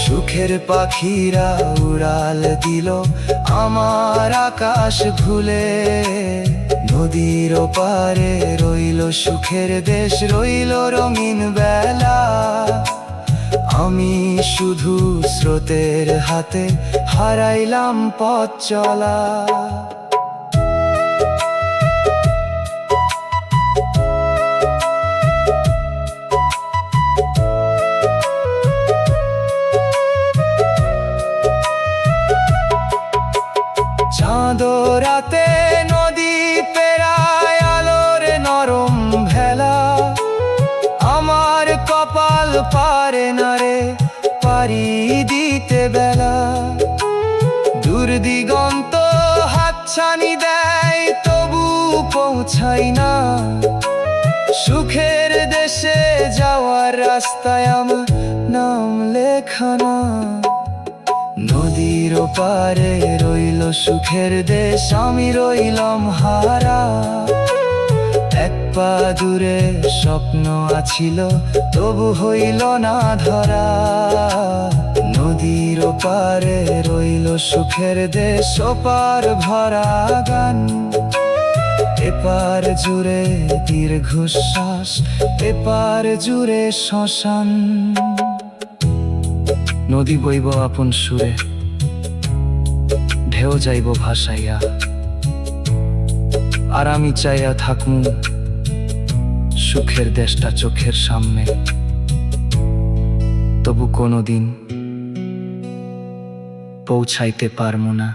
সুখের পাখিরা উড়াল দিল আমার আকাশ ভুলে। নদীর ওপারে রইল সুখের দেশ, রইল রঙিন বেলা। আমি শুধু স্রোতের হাতে হারাইলাম পথ চলা। চাঁদো রাতে নদী পেরায় আলোর নরম ভেলা। আমার কপাল পারে না রে পারি দিতে বেলা। দূর দিগন্ত হাতছানি দেয় তবু পৌঁছাই না। সুখের দেশে যাওয়ার রাস্তায় আমার নাম লেখা না। নদীর ওপারে রইল সুখের দেশ, আমি রইলাম হারা। এক পা দূরে স্বপ্ন আছিল তবু হইল না ধরা। নদীর ওপারে রইল সুখের দেশ, ওপার ভরা গান। এপার জুড়ে দীর্ঘশ্বাস, এপার জুড়ে শ্মশান। নদী বইব আপন সুরে, ঢেউ যাইব ভাসাইয়া। আর আমি চাইয়া থাকমু সুখের দেশটা চোখের সামনে। তবু কোনোদিন পৌঁছাইতে পারমু না।